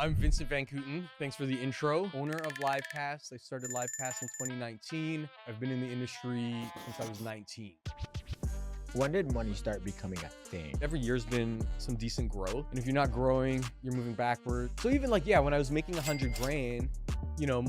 I'm Vincent Van Cooten. Thanks for the intro. Owner of Livecast. I started Livecast in 2019. I've been in the industry since I was 19. When did money start becoming a thing? Every year's been some decent growth. And if you're not growing, you're moving backward. So even like, when I was making 100 grand,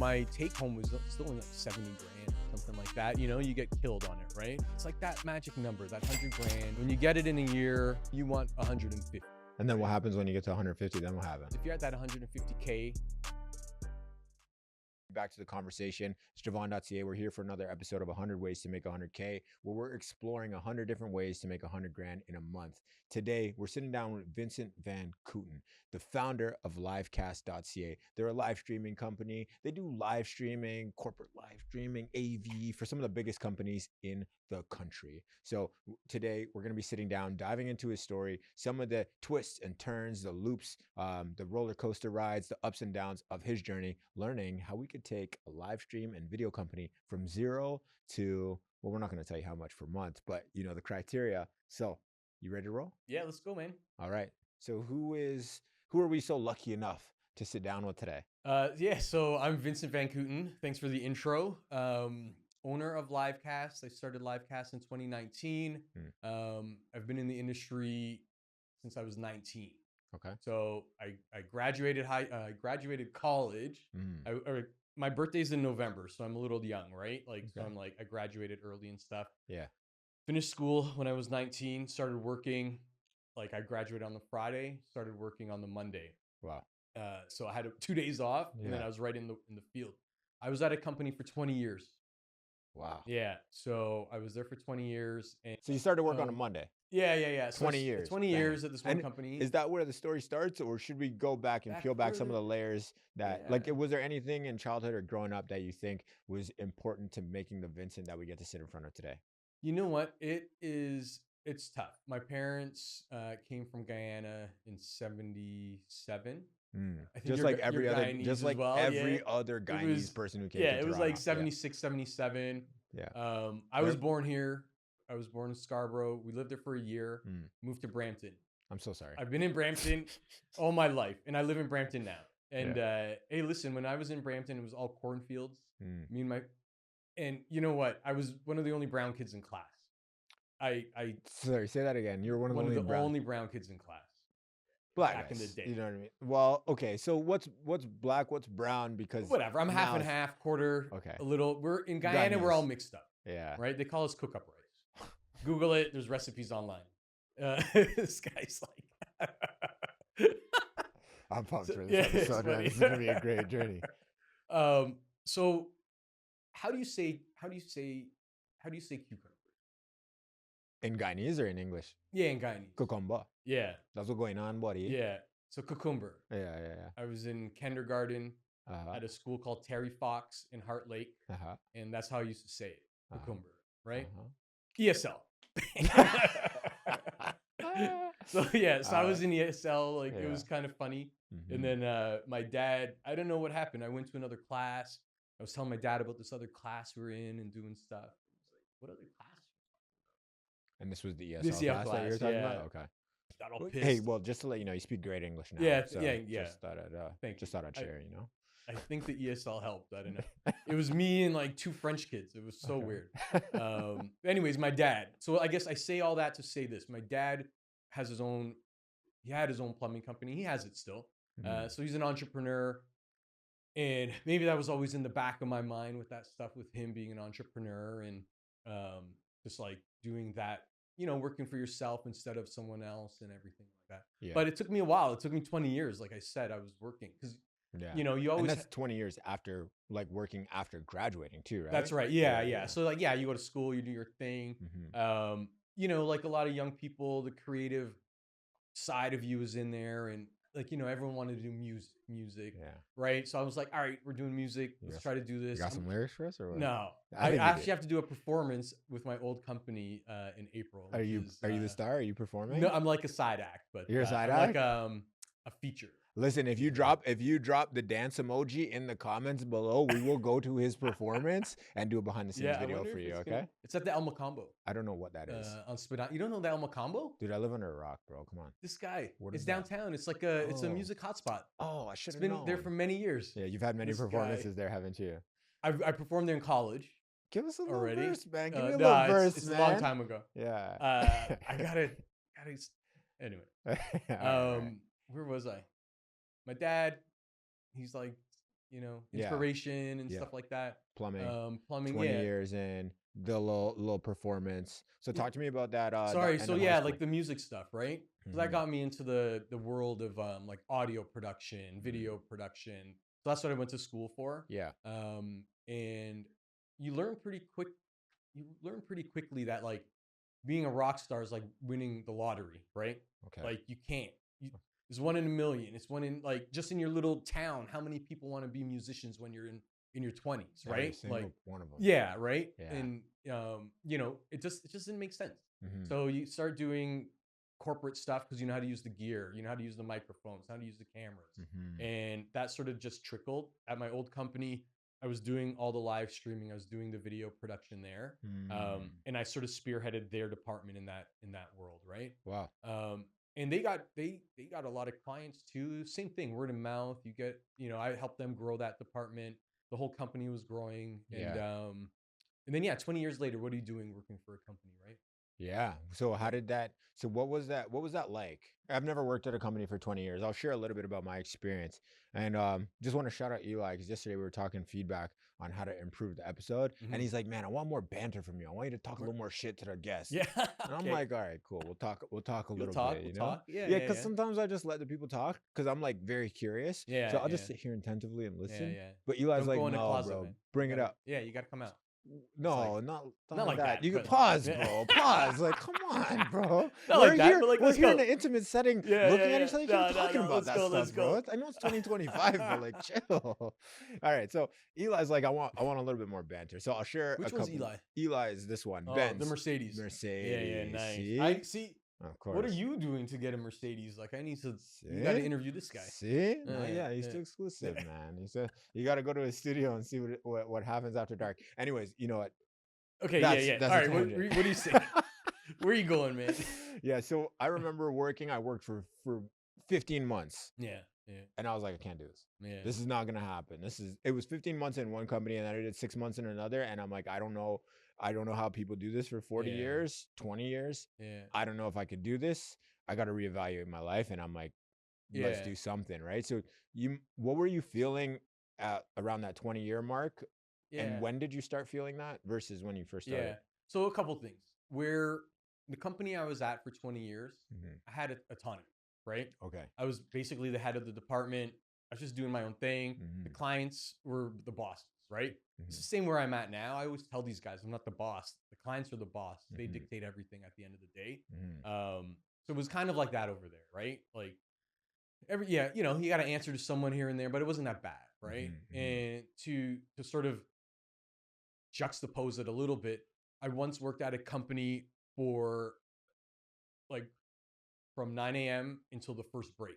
my take home was still only like 70 grand, something like that. You get killed on it, right? It's like that magic number, that 100 grand. When you get it in a year, you want 150. And then what happens when you get to 150? Then what happens? If you're at that 150K. Back to the conversation. It's Javon.ca. We're here for another episode of 100 Ways to Make 100K, where we're exploring 100 different ways to make 100 grand in a month. Today, we're sitting down with Vincent Van Cooten, the founder of Livecast.ca. They're a live streaming company. They do live streaming, corporate live streaming, AV for some of the biggest companies in the country. So today, we're going to be sitting down, diving into his story, some of the twists and turns, the loops, the roller coaster rides, the ups and downs of his journey, learning how we could take a live stream and video company from zero to, well, we're not going to tell you how much per month, but the criteria. So you ready to roll? Yeah, let's go, man. All right. So who are we so lucky enough to sit down with today? So I'm Vincent Van Cooten. Thanks for the intro. Owner of Livecast. I started Livecast in 2019. I've been in the industry since I was 19. Okay. So I graduated college. My birthday's in November, so I'm a little young, right? So I'm I graduated early and stuff. Yeah. Finished school when I was 19, started working. I graduated on the Friday, started working on the Monday. Wow. So I had 2 days off, and then I was right in the field. I was at a company for 20 years. Wow. Yeah. So I was there for 20 years. And so you started work on a Monday? Yeah. So 20 years. 20 years at this one company. Is that where the story starts, or should we go back and peel back some of the layers that, was there anything in childhood or growing up that you think was important to making the Vincent that we get to sit in front of today? You know what? It's tough. My parents came from Guyana in 1977. Just like every other Guyanese person who came. Yeah, it was like 76, 77. Yeah. I was born here. I was born in Scarborough. We lived there for a year. Moved to Brampton. I'm so sorry. I've been in Brampton all my life, and I live in Brampton now. And hey, listen, when I was in Brampton, it was all cornfields. And you know what? I was one of the only brown kids in class. Sorry, say that again. You're one of the only brown kids in class. Black back guys, in the day. You know what I mean? Well, okay. So what's black? What's brown? Because whatever. I'm half and half, quarter. Okay. A little. We're in Guyana. We're all mixed up. Yeah. Right. They call us cook up rice. Google it. There's recipes online. This guy's like. I'm pumped for this episode. Man. This is gonna be a great journey. So, how do you say cucumber? In Guyanese or in English? Yeah, in Guyanese. Cucumber. Yeah. That's what's going on, buddy. Yeah. So cucumber. Yeah. I was in kindergarten at a school called Terry Fox in Heart Lake, and that's how I used to say it, cucumber, right? ESL. So I was in ESL. It was kind of funny. And then my dad, I don't know what happened. I went to another class. I was telling my dad about this other class we were in and doing stuff. I was like, what other class? And this was the ESL class that you were talking about? Okay. Got all pissed. Hey, well, just to let you know, you speak great English now. Yeah. Just thought I'd share, I think the ESL helped. I don't know. It was me and like 2 French kids. It was so weird. Anyways, my dad. So I guess I say all that to say this. My dad has he had his own plumbing company. He has it still. So he's an entrepreneur. And maybe that was always in the back of my mind with that stuff, with him being an entrepreneur and just like doing that, working for yourself instead of someone else and everything like that. Yeah. But it took me a while. It took me 20 years. Like I said, I was working because, you always. And that's 20 years after, working after graduating too, right? That's right. Yeah. So you go to school, you do your thing. Like a lot of young people, the creative side of you is in there, and everyone wanted to do music, right? So I was like, all right, we're doing music. Let's try to do this. You got some lyrics for us or what? No, I actually have to do a performance with my old company in April. Are you the star? Are you performing? No, I'm like a side act, but you're a side act, like a feature. Listen, if you drop the dance emoji in the comments below, we will go to his performance and do a behind the scenes Yeah, I video wonder for if you. it's Okay? it's at the El Macambo I don't know what that is. on Spadina. You don't know the El Macambo? Dude, I live under a rock, bro. Come on. This guy What is is that? downtown. It's like it's a Oh. music hotspot. Oh, I It's should have been there for known. many years. Yeah, you've had many This guy- performances there, haven't you? I performed there in college Give us a little already. verse, man. Give me a Nah, little verse, it's man. a long time ago. Yeah. I gotta. Anyway, All right. where was I? My dad, he's like, Yeah. inspiration and Yeah. stuff like that. Plumbing. Plumbing. 20 Yeah. years in, the little performance. So talk to me about that. Sorry. that So end of high yeah, school. like the music stuff, right? So that Mhm. got me into the world of like audio production, video production. So that's what I went to school for. Yeah. And you learn pretty quickly that like being a rock star is like winning the lottery, right? Okay. Like you can't. It's 1 in a million. It's one in like just in your little town. How many people want to be musicians when you're in your 20s, Every right? single Like one of them. yeah, right. Yeah. And it just didn't make sense. Mhm. So you start doing corporate stuff because you know how to use the gear, you know how to use the microphones, how to use the cameras, Mhm. and that sort of just trickled. At my old company, I was doing all the live streaming. I was doing the video production there, Mm. and I sort of spearheaded their department in that world, right? Wow. And they got a lot of clients too. Same thing, word of mouth. You get, I helped them grow that department. The whole company was growing, and then 20 years later, what are you doing working for a company, right? Yeah. So what was that like? I've never worked at a company for 20 years. I'll share a little bit about my experience. And just want to shout out Eli because yesterday we were talking feedback on how to improve the episode. Mhm. And he's like, man, I want more banter from you. I want you to talk a little more shit to the guests. Yeah. And I'm like, all right, cool. We'll talk a little bit, We'll talk. Yeah. Yeah, because sometimes I just let the people talk because I'm like very curious. Yeah, So I'll just yeah. sit here attentively and listen. Yeah. But Eli's Don't like, go in the no, closet, bro, man. bring You it gotta- up. Yeah, you got to come out. No, like- not not like that. that, You can but- pause, Yeah. bro. Pause. Like, come on, bro. Not we're like that, here, but like, we're let's here in go. an intimate setting, Yeah, looking yeah, at each other, yeah. No, talking about let's that go, stuff, let's bro. go. I know it's 2025, but like, chill. All right. So Eli's like, I want a little bit more banter. So I'll share Which a one's couple. Eli? Eli is this one. Oh, Benz. the Mercedes. Mercedes. Yeah, nice. See? I see. Of course. What are you doing to get a Mercedes? Like, I need to. You got to See? interview this guy. See? Yeah, He's yeah. too exclusive, man. He said you got to go to his studio and see what happens after dark. Anyways, you know what? Okay, That's yeah. a All right, tangent. what do you say? Where are you going, man? Yeah, so I remember I worked for 15 months. Yeah. And I was like, I can't do this. Yeah. This is not gonna happen. It was 15 months in one company and then I did 6 months in another. And I'm like, I don't know how people do this for 40 Yeah. years, 20 years. Yeah. I don't know if I could do this. I gotta reevaluate my life. And I'm like, let's Yeah. do something, right? So what were you feeling at around that 20-year mark? Yeah. And when did you start feeling that versus when you first started? Yeah. So a couple things. Where the company I was at for 20 years, Mhm. I had autonomy, right? Okay. I was basically the head of the department. I was just doing my own thing. The Mhm. clients were the bosses, right? It's Mhm. the same where I'm at now. I always tell these guys, I'm not the boss. The clients are the boss. They Mhm. dictate everything at the end of the day. Mhm. So it was kind of like that over there, right? Like you got to answer to someone here and there, but it wasn't that bad, right? Mhm. And to sort of juxtapose it a little bit, I once worked at a company for like from 9 a.m. until the first break,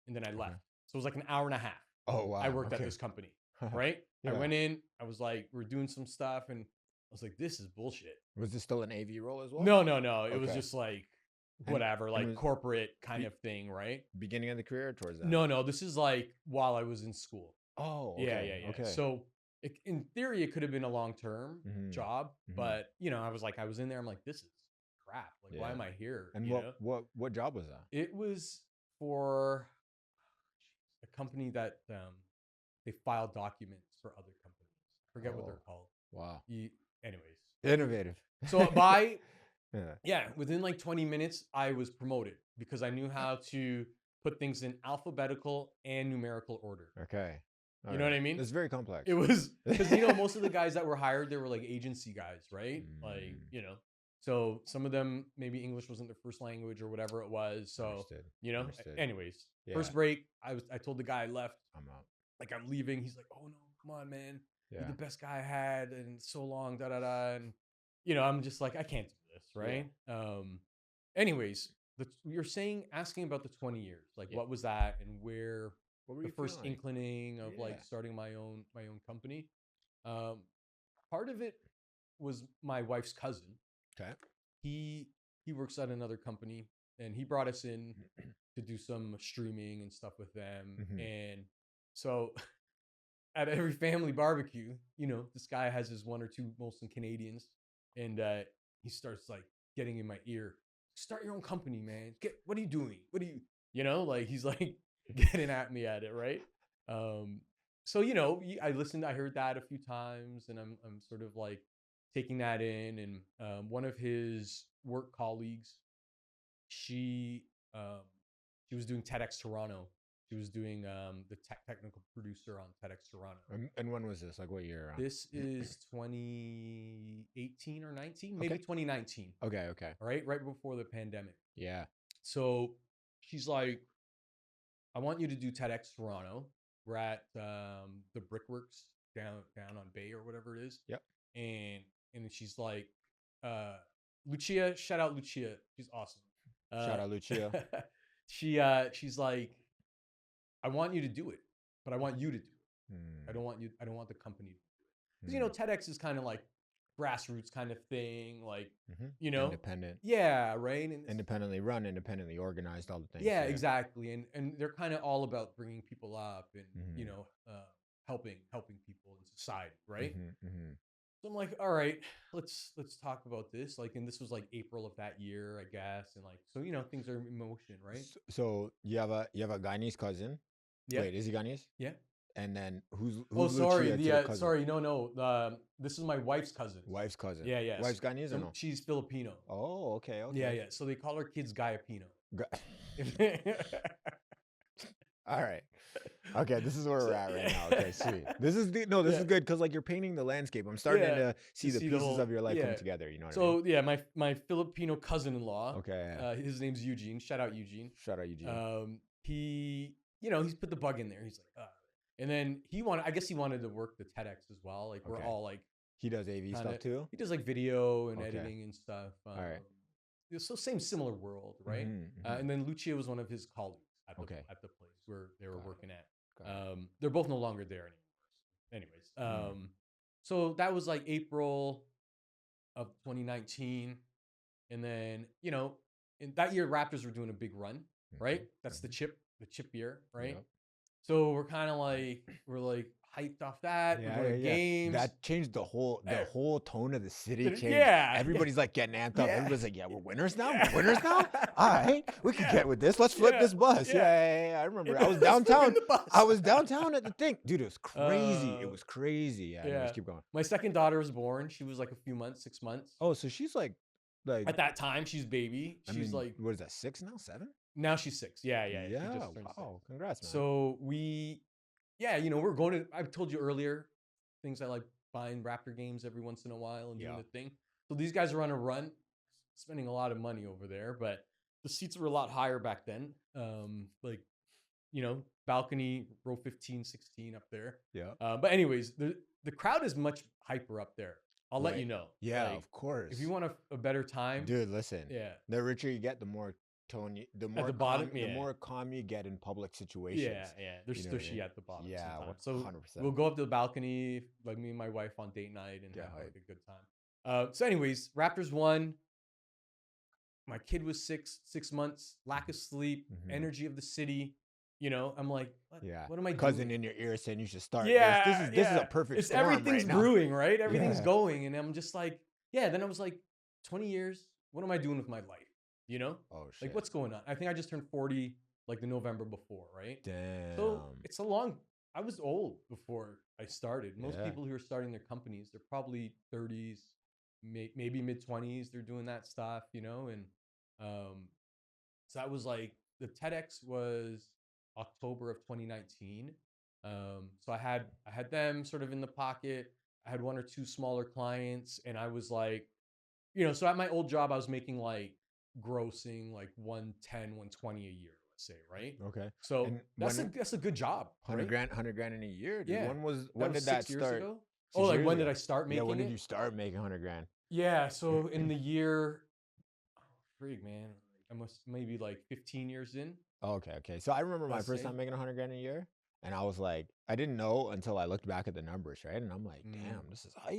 and then I left. Okay. So it was like an hour and a half. Oh wow. I worked at Okay. this company, right? I Yeah. went in. I was like, we're doing some stuff, and I was like, this is bullshit. Was this still an AV role as well? No. It was Okay. just like And- whatever, and like was- corporate kind of thing, right? Beginning of the career or towards that? No, this is like while I was in school. Oh, okay. Yeah. Okay. So in theory, it could have been a long-term Mhm. job, Mhm. but I was in there. I'm like, this is crap. Like, why Yeah. am I here? And you know? what job was that? It was for a company that they file documents for other companies. Forget what they're Oh. called. Wow. Anyways, Innovative. so Yeah. within like 20 minutes, I was promoted because I knew how to put things in alphabetical and numerical order. Okay. You know what I mean? It's very complex. It was because most of the guys that were hired, they were like agency guys, right? Like so some of them maybe English wasn't their first language or whatever it was. So Understood. Understood. anyways, Yeah. first break, I told the guy I left, I'm out. like I'm leaving. He's like, oh no, come on, man, you're Yeah. the best guy I had, and so long, and I'm just like, I can't do this, right? Anyways, you're asking about the 20 years, like Yeah. what was that and where What were the you first feeling? inkling of like Yeah. starting my own company. Um, Part of it was my wife's cousin. Okay. He works at another company, and he brought us in to do some streaming and stuff with them. Mhm. And so at every family barbecue, this guy has his one or two, mostly Canadians, and he starts like getting in my ear, start your own company, man. What are you doing? What are you, like he's like getting at me at it, right? So I listened, I heard that a few times, and I'm sort of like taking that in. And one of his work colleagues, she um, she was doing TEDx Toronto. She was doing the technical producer on TEDx Toronto. And when was this? Like what year? This is 2018 or 19, maybe Okay. 2019. Okay. Okay. All right before the pandemic. Yeah. So she's like, I want you to do TEDx Toronto. We're at the Brickworks down on Bay or whatever it is. Yep. And then she's like, Lucia, shout out Lucia. She's awesome. Shout out Lucia. She's like, I want you to do it, but I want you to do it. Hmm. I don't want the company to do it. Because TEDx is kind of like grassroots kind of thing, like Independent. Yeah, right. And Independently run, independently organized, all the things. yeah, exactly. And they're kind of all about bringing people up and helping people in society, right? So I'm like, all right, let's talk about this. Like, and this was like April of that year, I guess. And like, so things are in motion, right? So you have a Guyanese cousin. Yeah. Wait, is he Guyanese? Yeah. And then who's sorry, Lucia to your cousin? sorry, no. This is my wife's cousin. Wife's cousin. Yeah, yeah. Wife's Guyanese or no? She's Filipino. Oh, okay, okay. Yeah, yeah. So they call her kids Gayapino. All right. Okay, this is where we're at right now. Okay, sweet. This is is good because like you're painting the landscape. I'm starting to see the pieces of your life come together. You know what I mean? So yeah, my Filipino cousin-in-law. Okay. His name's Eugene. Shout out Eugene. Shout out Eugene. He he's put the bug in there. He's like, and then he wanted to work the TEDx as well. Like we're all like, he does AV stuff too. He does like video and editing and stuff. All right. So similar world, right? And then Lucia was one of his colleagues at the place where they were working at. They're both no longer there anymore. Anyways, so that was like April of 2019, and then in that year Raptors were doing a big run, right? That's the chip year, right? Yep. So we're kind of like hyped off that. We're going to games. That changed the whole tone of the city. Changed. Yeah, everybody's like getting amped up. Everybody's like, "Yeah, we're winners now. We're winners now. All right, we can get with this. Let's flip this bus." Yeah. I remember. I was downtown. I was downtown at the thing, dude. It was crazy. It was crazy. Yeah. Anyways, keep going. My second daughter was born. She was like a few months, 6 months. Oh, so she's like at that time, she's baby. She's like, what is that? 6 now? 7? Now she's 6. Yeah. Yeah. Wow. Congrats, man. So we're going to, I told you earlier, things I like buying Raptor games every once in a while and doing the thing. So these guys are on a run, spending a lot of money over there, but the seats were a lot higher back then. Balcony, row 15, 16 up there. Yeah. But anyways, the crowd is much hyper up there. I'll let you know. Yeah, of course. If you want a better time. Dude, listen. Yeah. The richer you get, the more tone the more at the bottom, the more calm you get in public situations. Yeah. They're stushy at the bottom. Yeah, sometimes. 100%. So we'll go up to the balcony, like me and my wife on date night, and have like a good time. So anyways, Raptors won. My kid was 6 months, lack of sleep, energy of the city. I'm like, what am I doing? Cousin in your ear saying you should start. Yeah, this is a perfect storm. Everything's brewing, right? Everything's going, and I'm just like, Then I was like, 20 years. What am I doing with my life? Oh shit. Like, what's going on? I think I just turned 40 like the November before, right? Damn. So it's I was old before I started. Most people who are starting their companies, they're probably 30s, maybe mid 20s. They're doing that stuff, and so that was like, the TEDx was October of 2019. So I had them sort of in the pocket. I had 1 or 2 smaller clients, and I was like, so at my old job, I was making like grossing like 110, 120 a year, let's say, right? Okay. So that's a good job. 100 grand in a year, dude. Yeah. When did that start? When did I start making it? Yeah, when did you start making 100 grand? Yeah, so in the year, man. must maybe like 15 years in. Oh, okay. So I remember my Let's first say. time making 100 grand a year, and I was like, I didn't know until I looked back at the numbers, right? And I'm like, Mm, damn, this is hype.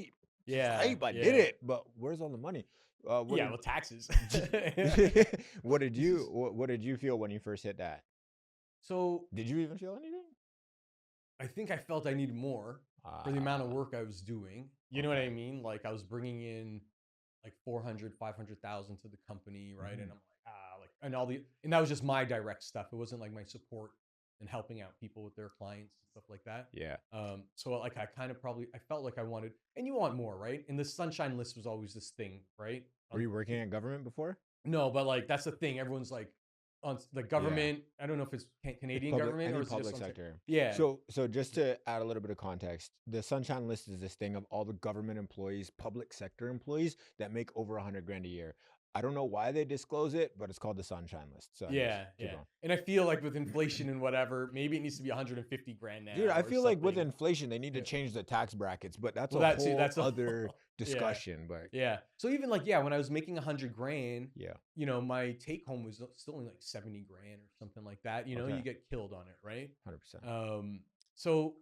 This is yeah, hype. I did yeah, it, but where's all the money? What yeah. did Well, taxes. This is what did you feel when you first hit that? so. Did you even feel anything? I think I felt I needed more for the amount of Ah, work I was doing. You know what I okay. mean? Like I was bringing in like 400, 500,000 to the company, right? And Hmm. I'm like, like, and that was just my direct stuff. It wasn't like my support and helping out people with their clients and stuff like that. Yeah. So like I kind of I felt like I wanted, and you want more, right? And the sunshine list was always this thing, right? Were you working at government before? No, but like that's the thing. Everyone's like on the Yeah. government. I don't know if it's Canadian Public, government or any is it just public sunshine? sector. Yeah, So just to add a little bit of context, the Sunshine List is this thing of all the government employees, public sector employees that make over 100 grand a year. I don't know why they disclose it, but it's called the Sunshine List. So anyways, yeah, keep yeah. going. And I feel like with inflation and whatever, maybe it needs to be 150 grand Dude, now I or feel like with something. inflation, they need to Yeah. change the tax brackets, but that's Well, a that's it. whole That's a other yeah, discussion. But yeah. So even like when I was making 100 grand, yeah, my take home was still only like 70 grand or something like that. okay, You get killed on it, right? 100%. So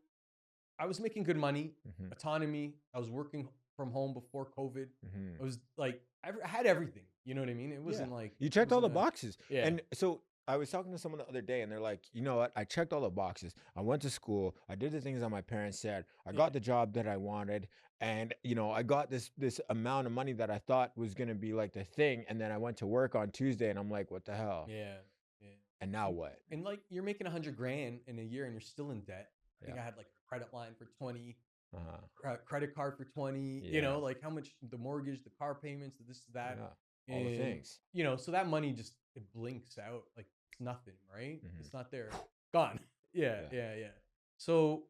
I was making good money, Hmm. autonomy. I was working from home before COVID. Hmm. I was like, I had everything. You know what I mean? It Yeah, wasn't like you it checked all wasn't the a boxes. yeah, And so I was talking to someone the other day, and they're like, you know what? I checked all the boxes. I went to school. I did the things that my parents said. I yeah, got the job that I wanted, and I got this amount of money that I thought was gonna be like the thing. And then I went to work on Tuesday, and I'm like, what the hell? yeah, yeah. And now And, what? and like you're making 100 grand in a year, and you're still in debt. I Yeah. think I had like a credit line for 20, Uh-huh. credit card for 20. Yeah. Like how much the mortgage, the car payments, the this, that, Yeah. All the and things. so that money just it blinks out like it's nothing, right? Hmm. It's not there, gone. Yeah, Yeah. yeah, yeah. So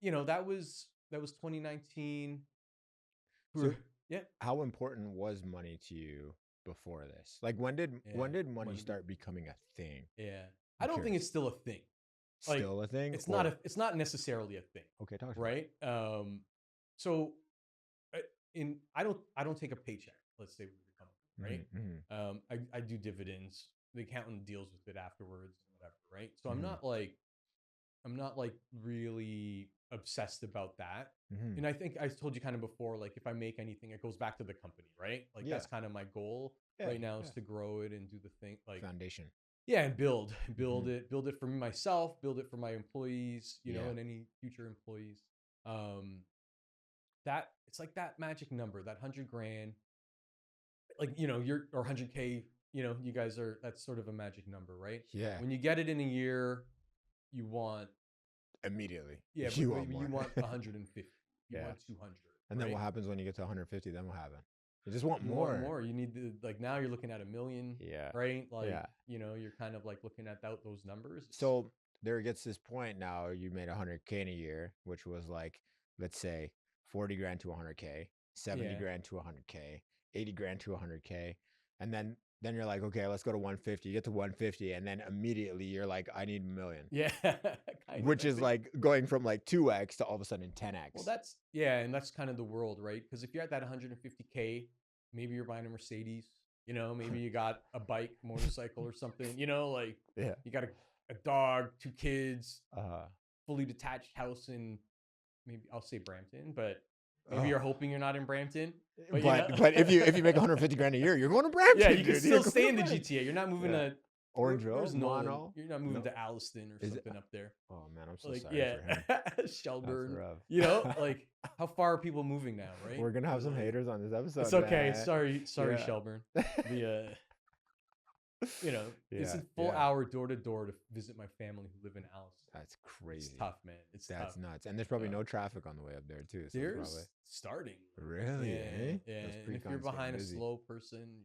that was 2019. So Yeah, how important was money to you before this? Like yeah. when did money Money, start becoming a thing? yeah. I I'm don't think curious. it's still a thing. Like Still a thing or it's not necessarily a thing, okay, talk to me. right? So uh, in I don't take a paycheck. Let's say with the company, right? Hmm. Hmm. I do dividends. The accountant deals with it afterwards, whatever, right? So I'm Hmm. not like really obsessed about that. Hmm. And I think I told you kind of before, like if I make anything, it goes back to the company, right? Like Yeah. that's kind of my goal Yeah. right now is Yeah. to grow it and do the thing, like Foundation. yeah, and build Hmm. build it for me myself, build it for my employees, Yeah. and any future employees. Um, that it's like that magic number, that 100 grand, like you're or 100K. You guys are that's sort of a magic number, right? Yeah. When you get it in a year, you want Immediately. yeah, but You want maybe you more. want 150, you Yeah. want 200, And then right? what happens when you get to 150? Then what happens? You just want You want more. more. You need to like now you're looking at a million, Yeah. right? Like Yeah. you're kind of like looking at those numbers. So there gets this point now you made 100K in a year, which was like, let's say 40 grand to 100K, 70 Yeah, grand to 100K, 80 grand to 100K. And then you're like, okay, let's go to 150. You get to 150, and then immediately you're like, I need a million. yeah, kind of. Which I is think. like going from like 2x to all of a sudden Well, 10x. and that's kind of the world, right? Because if you're at that 150K, maybe you're buying a Mercedes. Maybe you got a bike, motorcycle, or something. Like Yeah. you got a dog, 2 kids, Uh, fully detached house in maybe I'll say Brampton, but maybe oh. you're hoping you're not in Brampton. But if you make 150 grand a year, you're going to yeah, Brampton, you can dude. still You're going stay to in the Brampton. GTA. You're not moving Yeah. to Orangeville, where's Nolan? Mono. You're not moving No, to Alliston or is it? something up there. Oh man, I'm so Like sorry yeah, for him. That's Shelburne. rough. Like how far are people moving now, right? We're gonna have some Like, haters on this episode. it's okay. Man. Sorry, Yeah. Shelburne. The it's Yeah, a full yeah. hour door to door to visit my family who live in Alliston. That's It's crazy. tough, man. It's That's tough. nuts. And there's probably Uh, no traffic on the way up there too. So it's probably There's starting. really, eh? Yeah. Those And if you're pre-cons get behind a busy. slow person,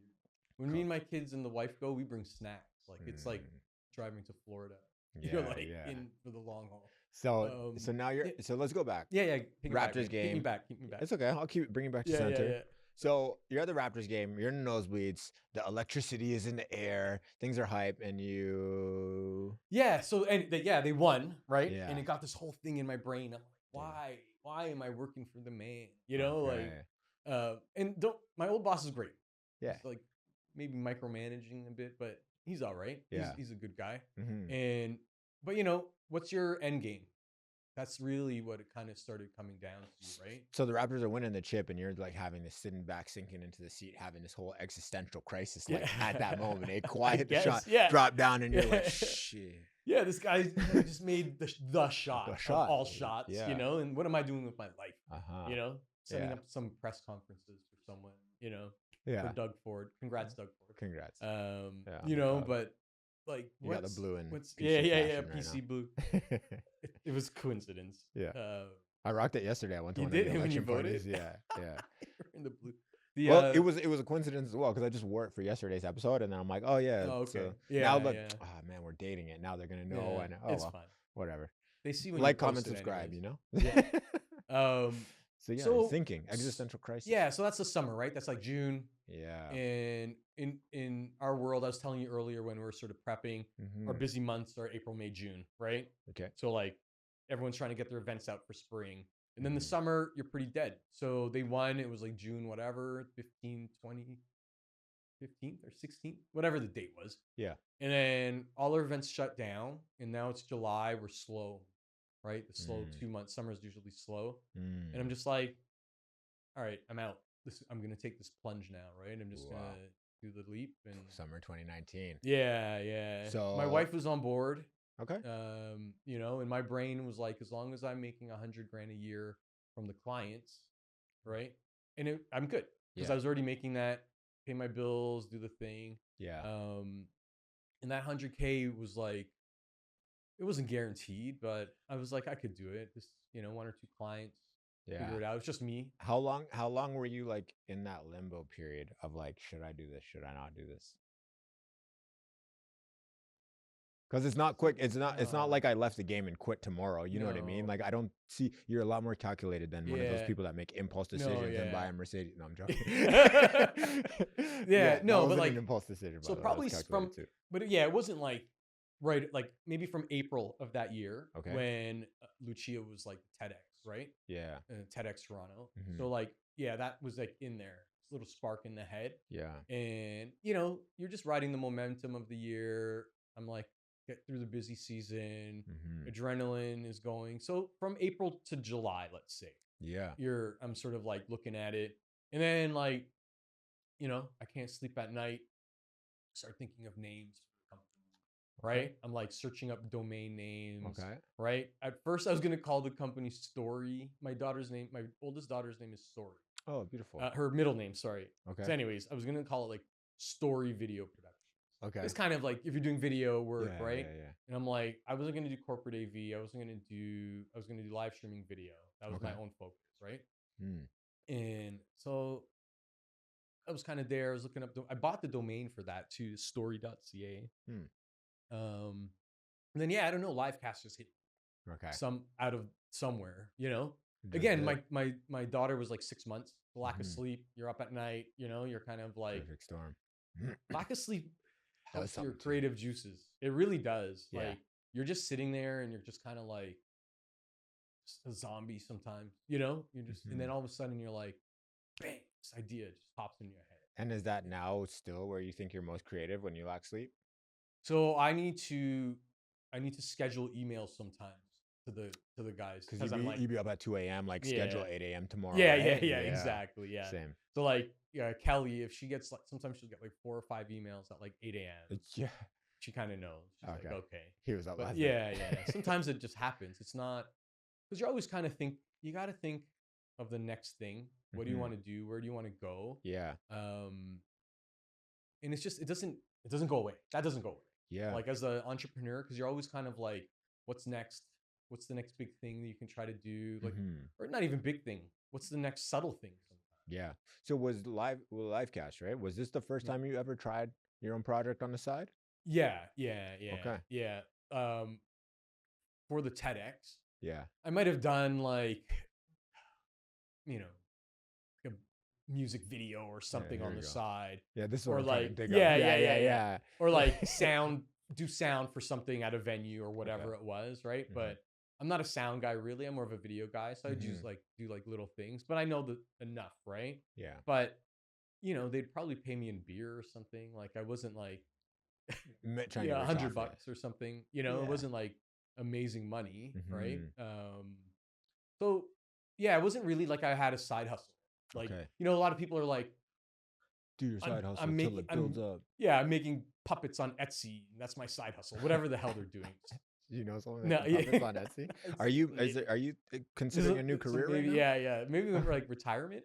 when me and my kids and the wife go, we bring snacks. Like it's like Mm, driving to Florida. yeah, You're like yeah. in for the long haul. So now you're. Yeah, So let's go back. yeah. Pick it back, Raptors man. Keep me game. back. Keep me back. It's okay. I'll keep bringing back to Yeah, center. yeah. So you're at the Raptors game. You're in the nosebleeds. The electricity is in the air. Things are hype, and you. Yeah. So they won, right? Yeah. And it got this whole thing in my brain. I'm like, why am I working for the man? Like, and don't my old boss is great. Yeah. He's like maybe micromanaging a bit, but he's all right. Yeah. He's a good guy. Mm-hmm. But what's your end game? That's really what it kind of started coming down to, right? So the Raptors are winning the chip, and you're like having this sitting back, sinking into the seat, having this whole existential crisis. Like at that moment, a quiet shot drop down, and you're like, shit. Yeah, this guy just made the shot of all shots, Yeah. And what am I doing with my life? Uh-huh. Setting up some press conferences for someone, Yeah. for Doug Ford. Congrats, Doug Ford. Congrats. But like, you got the blue and PC right blue. It was coincidence. Yeah. I rocked it yesterday. I went to one of the election parties. Yeah. In the blue. Well, it was a coincidence as well because I just wore it for yesterday's episode, and then I'm like, oh yeah. Oh, okay. So now oh man, we're dating it. Now they're gonna know, and it's fine. Whatever. They see when like, comment, subscribe. Yeah. So thinking existential crisis. Yeah, so that's the summer, right? That's like June. Yeah. And in our world, I was telling you earlier when we were sort of prepping, our busy months are April, May, June, right? Okay. So like everyone's trying to get their events out for spring. And then the summer, you're pretty dead. So they won. It was like June, whatever, 15th or 16th, whatever the date was. Yeah. And then all our events shut down. And now it's July. We're slow, right? The slow 2 months. Summer is usually slow. And I'm just like, all right, I'm out. I'm going to take this plunge now, right? I'm just going to do the leap. And summer 2019. Yeah. So my wife was on board. Okay. And my brain was like, as long as I'm making $100,000 a year from the clients, right? And I'm good because I was already making that, pay my bills, do the thing. Yeah. And that $100K was like, it wasn't guaranteed, but I was like, I could do it. Just, 1 or 2 clients, figure it out. It's just me. How long were you like in that limbo period of like, should I do this? Should I not do this? Because it's not quick. It's not like I left the game and quit tomorrow. You know what I mean? Like, I don't see, you're a lot more calculated than one of those people that make impulse decisions and buy a Mercedes. No, I'm joking. But like an impulse decision. So probably it wasn't like right, like maybe from April of that year, when Lucia was like TEDx, right? Yeah. TEDx Toronto. So like, that was like in there, this little spark in the head. Yeah. And you're just riding the momentum of the year. I'm like, get through the busy season. Adrenaline is going. So from April to July, let's say. Yeah. I'm sort of like looking at it. And then like, I can't sleep at night. Start thinking of names for the company. Right? I'm like searching up domain names. Okay. Right? At first I was gonna call the company Story. My oldest daughter's name is Story. Oh, beautiful. Her middle name, sorry. Okay. So anyways, I was gonna call it like Story Video Production. Okay. It's kind of like if you're doing video work, right? Yeah. And I'm like, I wasn't gonna do corporate AV. I was gonna do live streaming video. That was my own focus, right? And so I was kind of there. I was looking up. I bought the domain for that too, story.ca. And then I don't know. Livecast just hit some out of somewhere. Again, my daughter was like 6 months. Lack of sleep. You're up at night. You're kind of like perfect storm. Lack of sleep helps your creative juices. It really does. Yeah. Like you're just sitting there and you're just kind of like a zombie sometimes. You're just, and then all of a sudden you're like, bang, this idea just pops in your head. And is that now still where you think you're most creative, when you lack sleep? So I need to schedule emails sometimes to the guys, because you'd be up at 2 a.m. like schedule 8 a.m. tomorrow. Yeah, exactly. Yeah. Same. So like Kelly, if she gets like, sometimes she'll get like 4 or 5 emails at like 8 a.m. Yeah. She kind of knows. She's like, okay. He was up last night. Sometimes it just happens. It's not, because you're always kind of you got to think of the next thing. What do you want to do? Where do you want to go? Yeah. And it's just, it doesn't go away. That doesn't go away. Yeah. Like as an entrepreneur, because you're always kind of like, what's next? What's the next big thing that you can try to do? Like, or not even big thing. What's the next subtle thing? Sometimes? Yeah. So was Livecast, right? Was this the first time you ever tried your own project on the side? Yeah. Okay. Yeah. For the TEDx. Yeah. I might have done like, a music video or something on the side. Yeah, this is or like yeah. Or like do sound for something at a venue or whatever it was, right? But I'm not a sound guy really. I'm more of a video guy, so I just do like little things. But I know enough, right? Yeah. But they'd probably pay me in beer or something. Like I wasn't like trying to get rich off $100 or something. You know, it wasn't like amazing money, right? Mm-hmm. So yeah, it wasn't really like I had a side hustle. Like, Okay. you know, a lot of people are like, Do your side hustle I'm until making, it builds up. yeah, I'm making puppets on Etsy. That's my side hustle. Whatever the hell they're doing. You know someone No, making puppets on Etsy? Are you considering a new career right maybe, now? yeah, maybe for like retirement.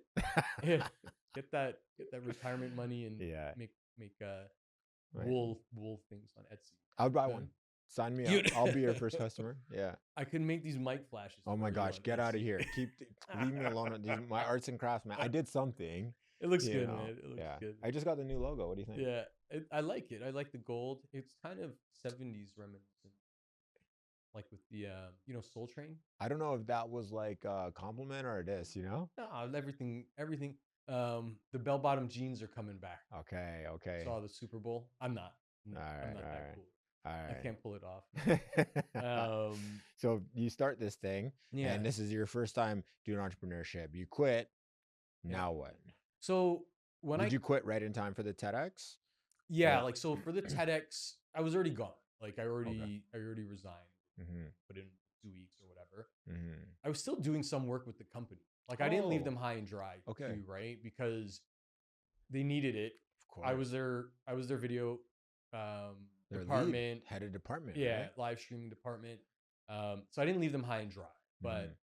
Get that retirement money and Yeah. make Right. wool things on Etsy. I would buy one. Sign me up. I'll be your first customer. Yeah. I could make these mic flashes. Oh my gosh, get out of here. Leave me alone with my arts and crafts, man. I did something. It looks good, man. It looks good. I just got the new logo. What do you think? Yeah, I like it. I like the gold. It's kind of 70s reminiscent, like with the Soul Train. I don't know if that was like a compliment or a diss, you know? No, everything. The bell bottom jeans are coming back. Okay. Saw the Super Bowl. I'm not that cool. All right. I can't pull it off. So you start this thing, and this is your first time doing entrepreneurship. You quit. Now what? So did you quit right in time for the TEDx? Yeah, like so for the TEDx, I was already gone. Like I already resigned. Put in 2 weeks or whatever. I was still doing some work with the company. Like I didn't leave them high and dry. Too, right? Because they needed it. Of course. I was their video department, head of department. Yeah, right? live streaming department. So I didn't leave them high and dry. But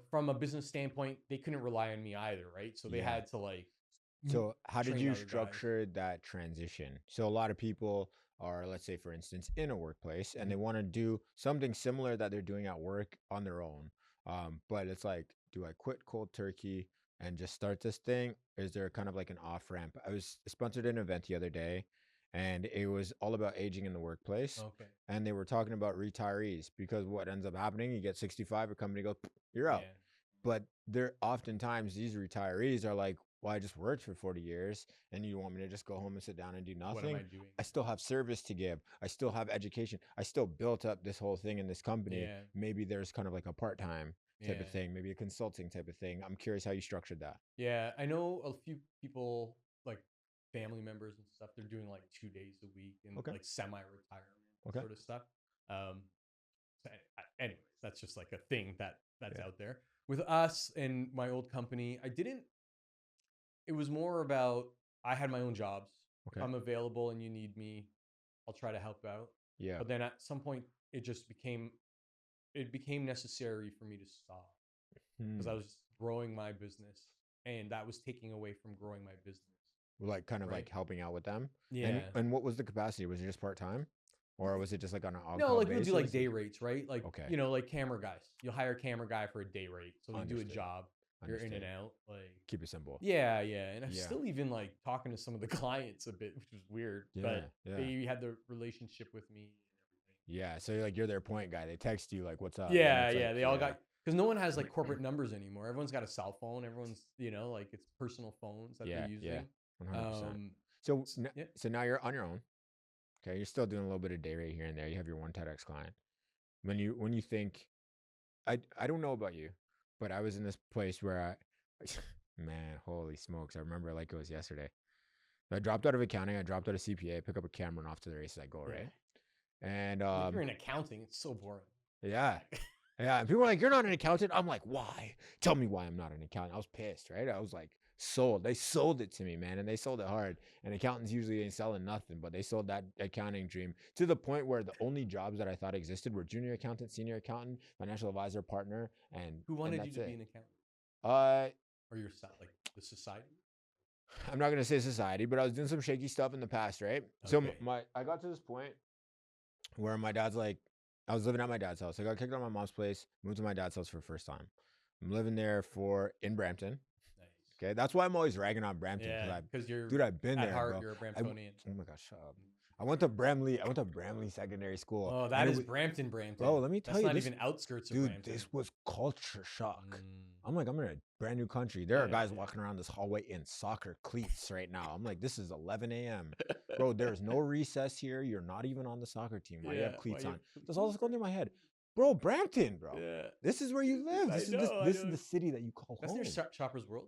from a business standpoint, they couldn't rely on me either, right? So they had to like. So how did you structure that transition? So a lot of people are, let's say, for instance, in a workplace and they want to do something similar that they're doing at work on their own. But it's like, do I quit cold turkey and just start this thing? Is there kind of like an off ramp? I was sponsored an event the other day, and it was all about aging in the workplace. Okay. And they were talking about retirees, because what ends up happening, you get 65, a company goes, you're out. Yeah. But they're oftentimes, these retirees are like, well, I just worked for 40 years and you want me to just go home and sit down and do nothing? What am I doing? I still have service to give. I still have education. I still built up this whole thing in this company. Yeah. Maybe there's kind of like a part-time type of thing, maybe a consulting type of thing. I'm curious how you structured that. Yeah, I know a few people, like family members and stuff, they're doing like 2 days a week and like semi-retirement sort of stuff. Anyways, that's just like a thing that's out there. With us and my old company, it was more about, I had my own jobs. Okay. If I'm available and you need me, I'll try to help out. Yeah. But then at some point, it became necessary for me to stop because I was growing my business, and that was taking away from growing my business. Like kind of like helping out with them. Yeah. And what was the capacity? Was it just part-time? Or was it just like on an on-call basis? We'll do like day rates, right? Like, like camera guys. You'll hire a camera guy for a day rate. So you do a job. You're in and out, like keep it simple. Yeah, and I'm still even like talking to some of the clients a bit, which was weird. But they had the relationship with me and everything. Yeah, so you're their point guy. They text you like, "What's up?" Yeah, they all got, because no one has like corporate numbers anymore. Everyone's got a cell phone. Everyone's like it's personal phones that they're using. Yeah, 100%. So now you're on your own. Okay, you're still doing a little bit of day rate here and there. You have your one TEDx client. When you think, I don't know about you, but I was in this place where man, holy smokes. I remember like it was yesterday. So I dropped out of accounting. I dropped out of CPA, pick up a camera, and off to the races I go, right? And you're in accounting. It's so boring. Yeah. Yeah. And people are like, you're not an accountant. I'm like, why? Tell me why I'm not an accountant. I was pissed, right? I was like, sold. They sold it to me, man. And they sold it hard. And accountants usually ain't selling nothing, but they sold that accounting dream to the point where the only jobs that I thought existed were junior accountant, senior accountant, financial advisor, partner. And who wanted you to be an accountant? Or your like the society? I'm not gonna say society, but I was doing some shaky stuff in the past, right? Okay. So I got to this point where my dad's like, I was living at my dad's house. I got kicked out of my mom's place, moved to my dad's house for the first time. I'm living there in Brampton. Okay, that's why I'm always ragging on Brampton. Yeah, because I've been there, heart, bro. You're a Bramptonian. Oh my gosh, shut up. I went to Bramley Secondary School. Oh, that is Brampton. Bro, let me tell you, that's not even outskirts of Brampton. Dude, this was culture shock. I'm like, I'm in a brand new country. There are guys walking around this hallway in soccer cleats right now. I'm like, this is 11 a.m. Bro, there's no recess here. You're not even on the soccer team. Why do you have cleats on? That's all that's going through my head. Bro, Brampton, bro. Yeah. This is where you live. This is the city that you call home. That's near Shoppers World?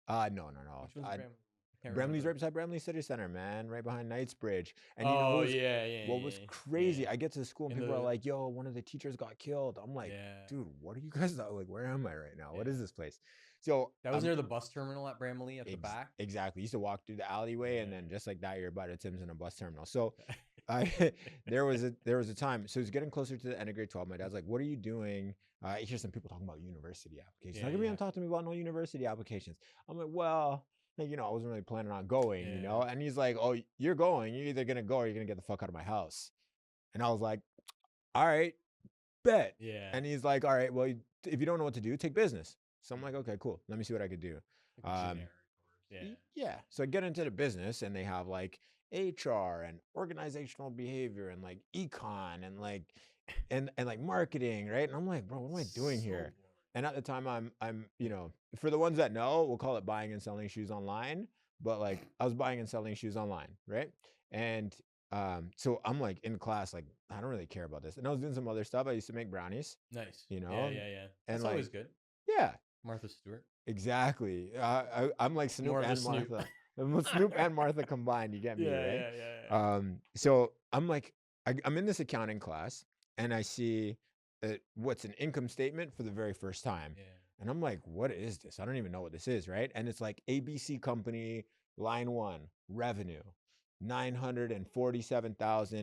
No. Which one's Can't Bramley's remember. right beside Bramley City Center, man, right behind Knightsbridge. And you know Oh yeah, yeah, what was yeah, crazy? yeah. I get to the school and In people are the like, "Yo, one of the teachers got killed." I'm like, yeah, "Dude, what are you guys like? Where am I right now? What yeah. is this place?" So That was near the bus terminal at Bramley at the back. exactly. You used to walk through the alleyway, and then Yeah. just like that, you're about to Tim's in a bus terminal. So I there was a time. So it's getting closer to the end of grade 12. My dad's like, "What are you doing?" I hear some people talking about university applications. Yeah, Like, you you don't have talk to. to me about no university applications. I'm like, well, like, I wasn't really planning on going, Yeah, And he's like, "Oh, you're going. You're either gonna go or you're gonna get the fuck out of my house." And I was like, "All right, bet." yeah. And he's like, "All right, well, if you don't know what to do, take business." So I'm like, "Okay, cool. Let me see what I could do." Like a Um, generic word. Yeah. yeah. So I get into the business and they have like HR and organizational behavior and like econ and like and like marketing, right? And I'm like, bro, what am I doing So here? boring. And at the time I'm, for the ones that know, we'll call it buying and selling shoes online. But like I was buying and selling shoes online, right? And so I'm like in class, like I don't really care about this. And I was doing some other stuff. I used to make brownies, Nice. you Yeah, know, yeah, yeah. and That's like, always good. yeah, Martha Stewart. exactly. I'm like Snoop More of a and Snoop. Martha. Snoop and Martha combined, you get me, Yeah, right? yeah, yeah, yeah. So I'm like, I'm in this accounting class and I see what's an income statement for the very first time. Yeah. And I'm like, what is this? I don't even know what this is, right? And it's like ABC company, line one, revenue,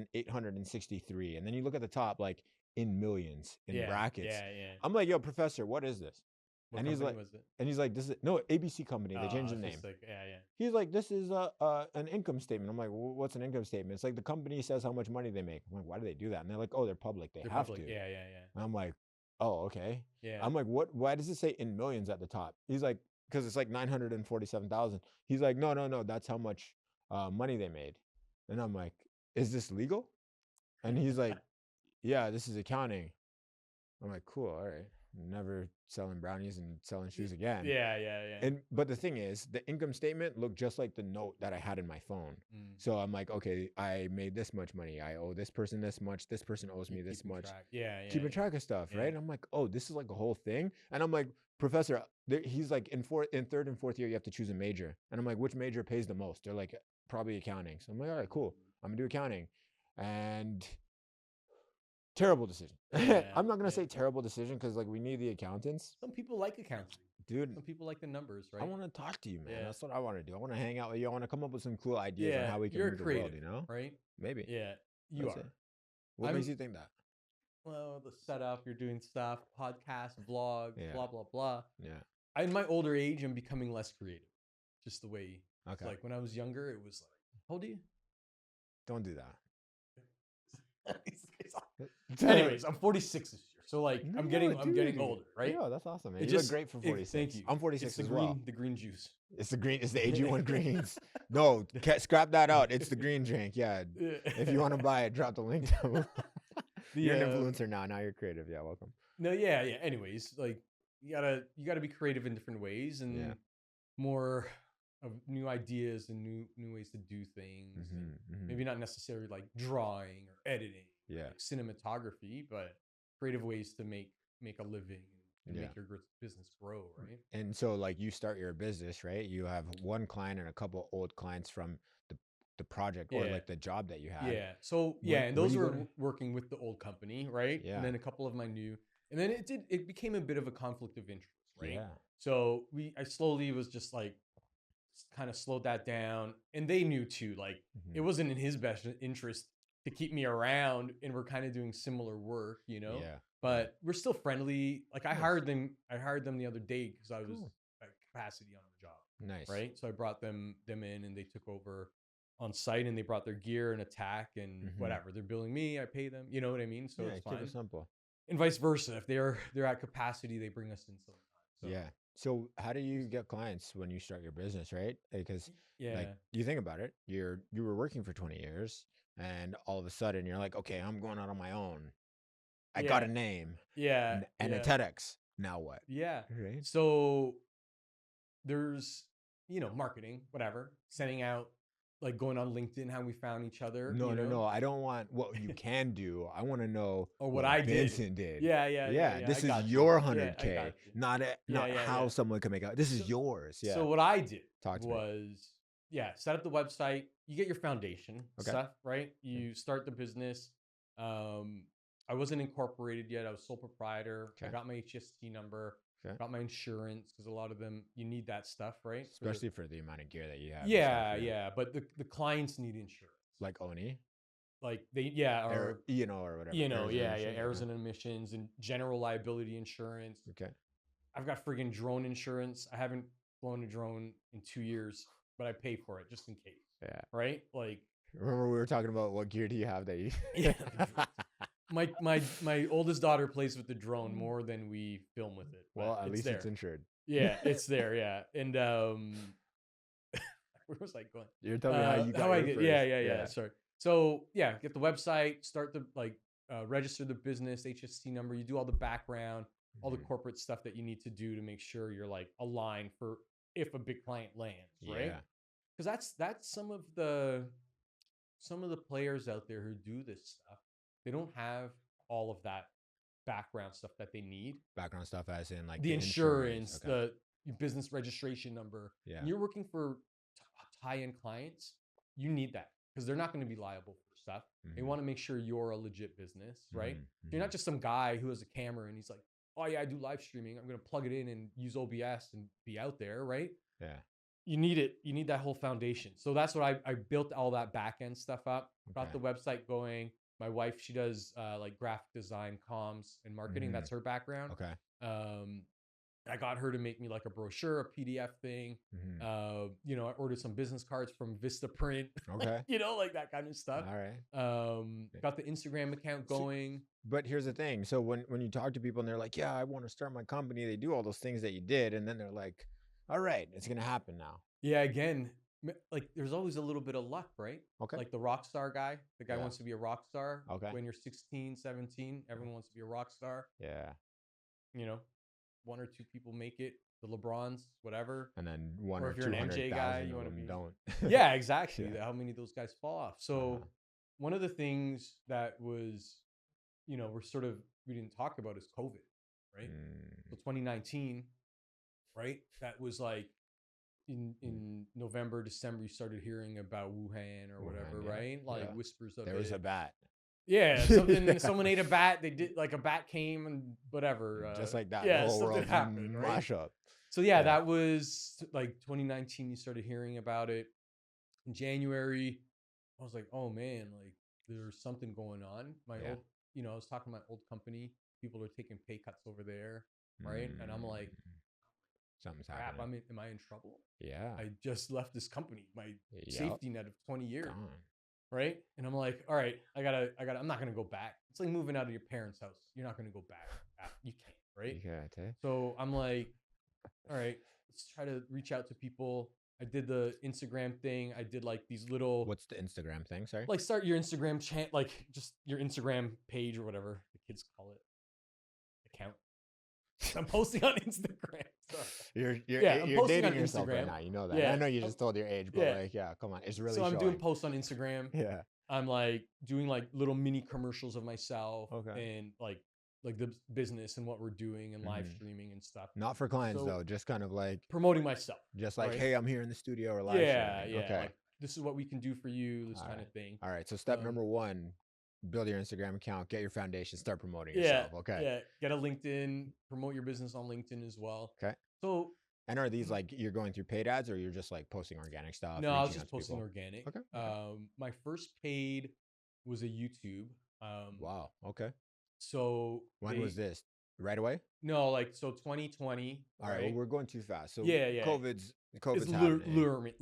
947,863. And then you look at the top, like in millions, in Yeah, brackets. yeah, yeah. I'm like, yo, professor, what is this? What And he's company like, was it? this is no ABC company. They changed the It's name. just like, yeah, yeah. He's like, this is an income statement. I'm like, what's an income statement? It's like the company says how much money they make. I'm like, why do they do that? And they're like, oh, they're public. They They're have public. to. Yeah, yeah, yeah. And I'm like, oh, okay. Yeah. I'm like, what? Why does it say in millions at the top? He's like, because it's like 947,000. He's like, no. That's how much money they made. And I'm like, is this legal? And he's like, yeah, this is accounting. I'm like, cool, all right. Never selling brownies and selling shoes again. Yeah, yeah, yeah. But the thing is, the income statement looked just like the note that I had in my phone. Mm. So I'm like, okay, I made this much money. I owe this person this much. This person owes me this Keeping much. track. Yeah, yeah. Keeping yeah. track of stuff, Yeah. right? And I'm like, oh, this is like a whole thing. And I'm like, professor, he's like in third and fourth year, you have to choose a major. And I'm like, which major pays the most? They're like, probably accounting. So I'm like, all right, cool. I'm gonna do accounting. And terrible decision. Yeah, I'm not gonna yeah. say terrible decision because like we need the accountants, Some people like accounting. dude. Some people like the numbers, right? I want to talk to you, man. Yeah. That's what I want to do. I want to hang out with you. I want to come up with some cool ideas on Yeah, how we can you're move the creative, world. right? Maybe. Yeah, you That's are. it. What I'm- makes you think that? Well, the setup, you're doing stuff, podcast, vlog, Yeah. blah, blah, blah. Yeah. In my older age, I'm becoming less creative. Just the way, it's Okay. like when I was younger, it was like, how old are you? Don't do that. Anyways, I'm 46 this year. So like No, I'm getting dude. older, right? Yeah, that's awesome, man. It You look just- great for 46. Thank you. I'm 46 It's the as green, well. the green juice. It's the green. It's the AG1 greens. No, scrap that out. It's the green drink. Yeah. If you want to buy it, drop the link down. You're an influencer now. Now you're creative. Yeah, welcome. No, yeah, yeah. Anyways, like you gotta be creative in different ways and Yeah. more of new ideas and new ways to do things. And maybe not necessarily like drawing or editing, Yeah. like cinematography, but creative ways to make a living and Yeah. make your business grow, right? And so like you start your business, right? You have one client and a couple old clients from the project or Yeah. like the job that you had. Yeah. So When- yeah, and when those you go were to- working with the old company, right? Yeah. And then a couple of my new, and then it became a bit of a conflict of interest, right? Yeah. So I slowly was just like kind of slowed that down, and they knew too, like it Mhm. wasn't in his best interest to keep me around, and we're kind of doing similar work, Yeah. But we're still friendly. Like I Nice. hired them the other day because I was Cool. at capacity on the job. Nice. Right. So I brought them in and they took over on site and they brought their gear and attack and Mhm. whatever. They're billing me, I pay them. You know what I mean? So Yeah, it's keep fine. it simple. And vice versa. If they're at capacity, they bring us in sometimes. So, Yeah. So how do you get clients when you start your business, right? Because Yeah. like you think about it, you were working for 20 years and all of a sudden you're like, okay, I'm going out on my own. I got a Yeah. name Yeah. and a yeah. TEDx. Now what? Yeah. Right? So there's, marketing, whatever, sending out, like going on LinkedIn, how we found each other. No. I don't want what you can do. I want to know Or what I did. Vincent did. Yeah. This I is got you. your Yeah, I 100K, got you. not Yeah, how yeah. someone can make out. This is So- yours. Yeah. So what I did Talk to me. was set up the website. You get your foundation Okay. stuff, right? You start the business. I wasn't incorporated yet. I was sole proprietor. I Okay. got my HST number. Okay. Got my insurance, because a lot of them, you need that stuff, right? Especially for the amount of gear that you have. Yeah. But the clients need insurance. Like ONI? Like they, or E&O or whatever. errors and emissions and general liability insurance. Okay. I've got friggin' drone insurance. I haven't flown a drone in 2 years, but I pay for it just in case. Yeah. Right? Like, remember we were talking about what gear do you have that you? Yeah. My oldest daughter plays with the drone more than we film with it. Well, at least there. it's insured. Yeah, it's there. Yeah, and where was I going? You're telling me how you got I your did. first. Yeah. Sorry. So get the website, start the register the business, HST number. You do all the background, all the corporate stuff that you need to do to make sure you're like aligned for if a big client lands, right? Yeah. Because that's some of the players out there who do this stuff. They don't have all of that background stuff that they need. Background stuff as in like the insurance, okay. the business registration number. Yeah. When you're working for high-end clients, you need that, because they're not going to be liable for stuff. They want to make sure you're a legit business, right? You're not just some guy who has a camera and he's like, oh yeah, I do live streaming. I'm going to plug it in and use OBS and be out there, right? Yeah. You need it. You need that whole foundation. So that's what I built all that back end stuff up, got the website going. My wife, she does like graphic design, comms, and marketing. That's her background. Okay. I got her to make me like a brochure, a PDF thing. I ordered some business cards from Vistaprint. Okay. Like that kind of stuff. All right. Got the Instagram account going. But here's the thing. So when you talk to people and they're like, yeah, I want to start my company, they do all those things that you did. And then they're like, all right, it's going to happen now. Yeah, again, like there's always a little bit of luck, right? Okay. Like the rock star guy. The guy wants to be a rock star. Okay. When you're 16, 17, everyone wants to be a rock star. Yeah. 1 or 2 people make it. The LeBrons, whatever. And then one or or if you're an MJ guy, you want to be. Don't. Yeah, exactly. How many of those guys fall off? So one of the things that was, we didn't talk about is COVID, right? So 2019, right? That was like in November, December, you started hearing about Wuhan or whatever, right? Like whispers of there was a bat. Yeah, someone ate a bat. They did like a bat came and whatever. Just like that. Yeah, the whole something world happened. Right? Mash up. So that was like 2019. You started hearing about it. In January, I was like, oh man, like there's something going on. My old, I was talking to my old company. People are taking pay cuts over there, right? And I'm like, something's crap. happening. Am I in trouble? Yeah. I just left this company, my safety net of 20 years. Gone. Right. And I'm like, all right, I'm not going to go back. It's like moving out of your parents' house. You're not going to go back. You can't. Right. You can't. So I'm like, all right, let's try to reach out to people. I did the Instagram thing. I did like these little. What's the Instagram thing? Sorry. Like start your Instagram like just your Instagram page or whatever the kids call it. Account. I'm posting on Instagram. Sorry. You're dating yourself right now. You know that. Yeah. I know you just told your age, but come on, it's really. So I'm doing posts on Instagram. Yeah. I'm like doing like little mini commercials of myself and like the business and what we're doing and live streaming and stuff. Not for clients though, just kind of like promoting myself. Just like, hey, I'm here in the studio or live. Yeah. Okay. Like, this is what we can do for you. This kind of thing. All right. So step number 1. Build your Instagram account, get your foundation, start promoting yourself. Okay. Yeah. Get a LinkedIn, promote your business on LinkedIn as well. Okay. So, and are these like you're going through paid ads or you're just like posting organic stuff? No, I was just posting organic. Okay. My first paid was a YouTube. Wow. Okay. So when was this? Right away? No, like so 2020. All right. Well, we're going too fast. So COVID's it's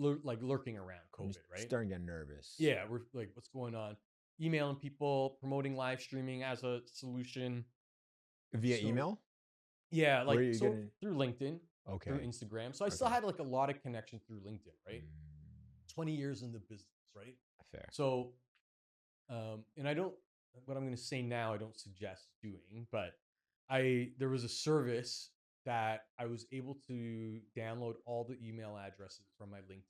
lurking around COVID, right? Starting to get nervous. Yeah, we're like, what's going on? Emailing people, promoting live streaming as a solution via email. Yeah, like through LinkedIn, through Instagram. So I still had like a lot of connection through LinkedIn, right? 20 years in the business, right? Fair. So, and what I'm going to say now, I don't suggest doing, but there was a service that I was able to download all the email addresses from my LinkedIn.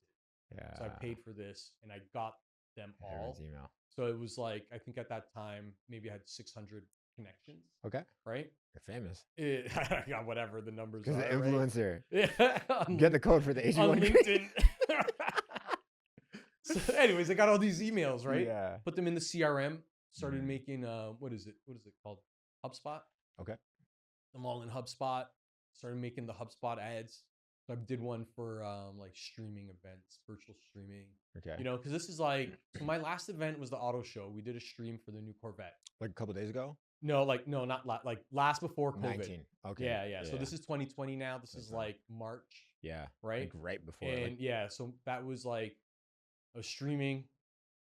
Yeah. So I paid for this and I got them all. Email. So it was like, I think at that time, maybe I had 600 connections. Okay. Right? You're famous. I got whatever the numbers are. Because the influencer. Right? Yeah. Get the code for the AG1 on LinkedIn. So anyways, I got all these emails, right? Yeah. Put them in the CRM, started Mm. making what is it called? HubSpot. Okay. I'm all in HubSpot. Started making the HubSpot ads. So I did one for like streaming events, virtual streaming. Okay. You know, because this is like, so my last event was the auto show. We did a stream for the new Corvette. Like a couple days ago? No, not like last before COVID. 19. Okay. Yeah. So this is 2020 now. This is like March. Yeah. Right. Like right before. And like, yeah, so that was like a streaming,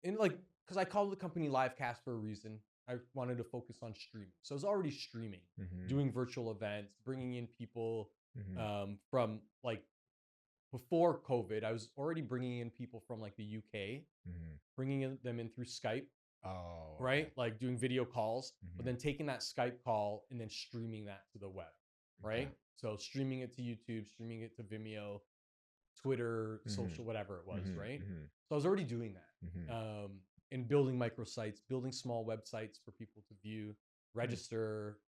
and like, because I called the company Livecast for a reason. I wanted to focus on streaming. So I was already streaming, doing virtual events, bringing in people from like before COVID. I was already bringing in people from like the UK, bringing them in through Skype. Oh. Right? Okay. Like doing video calls, but then taking that Skype call and then streaming that to the web. Right? Okay. So streaming it to YouTube, streaming it to Vimeo, Twitter, social, whatever it was, right? So I was already doing that. And building microsites, building small websites for people to view, register,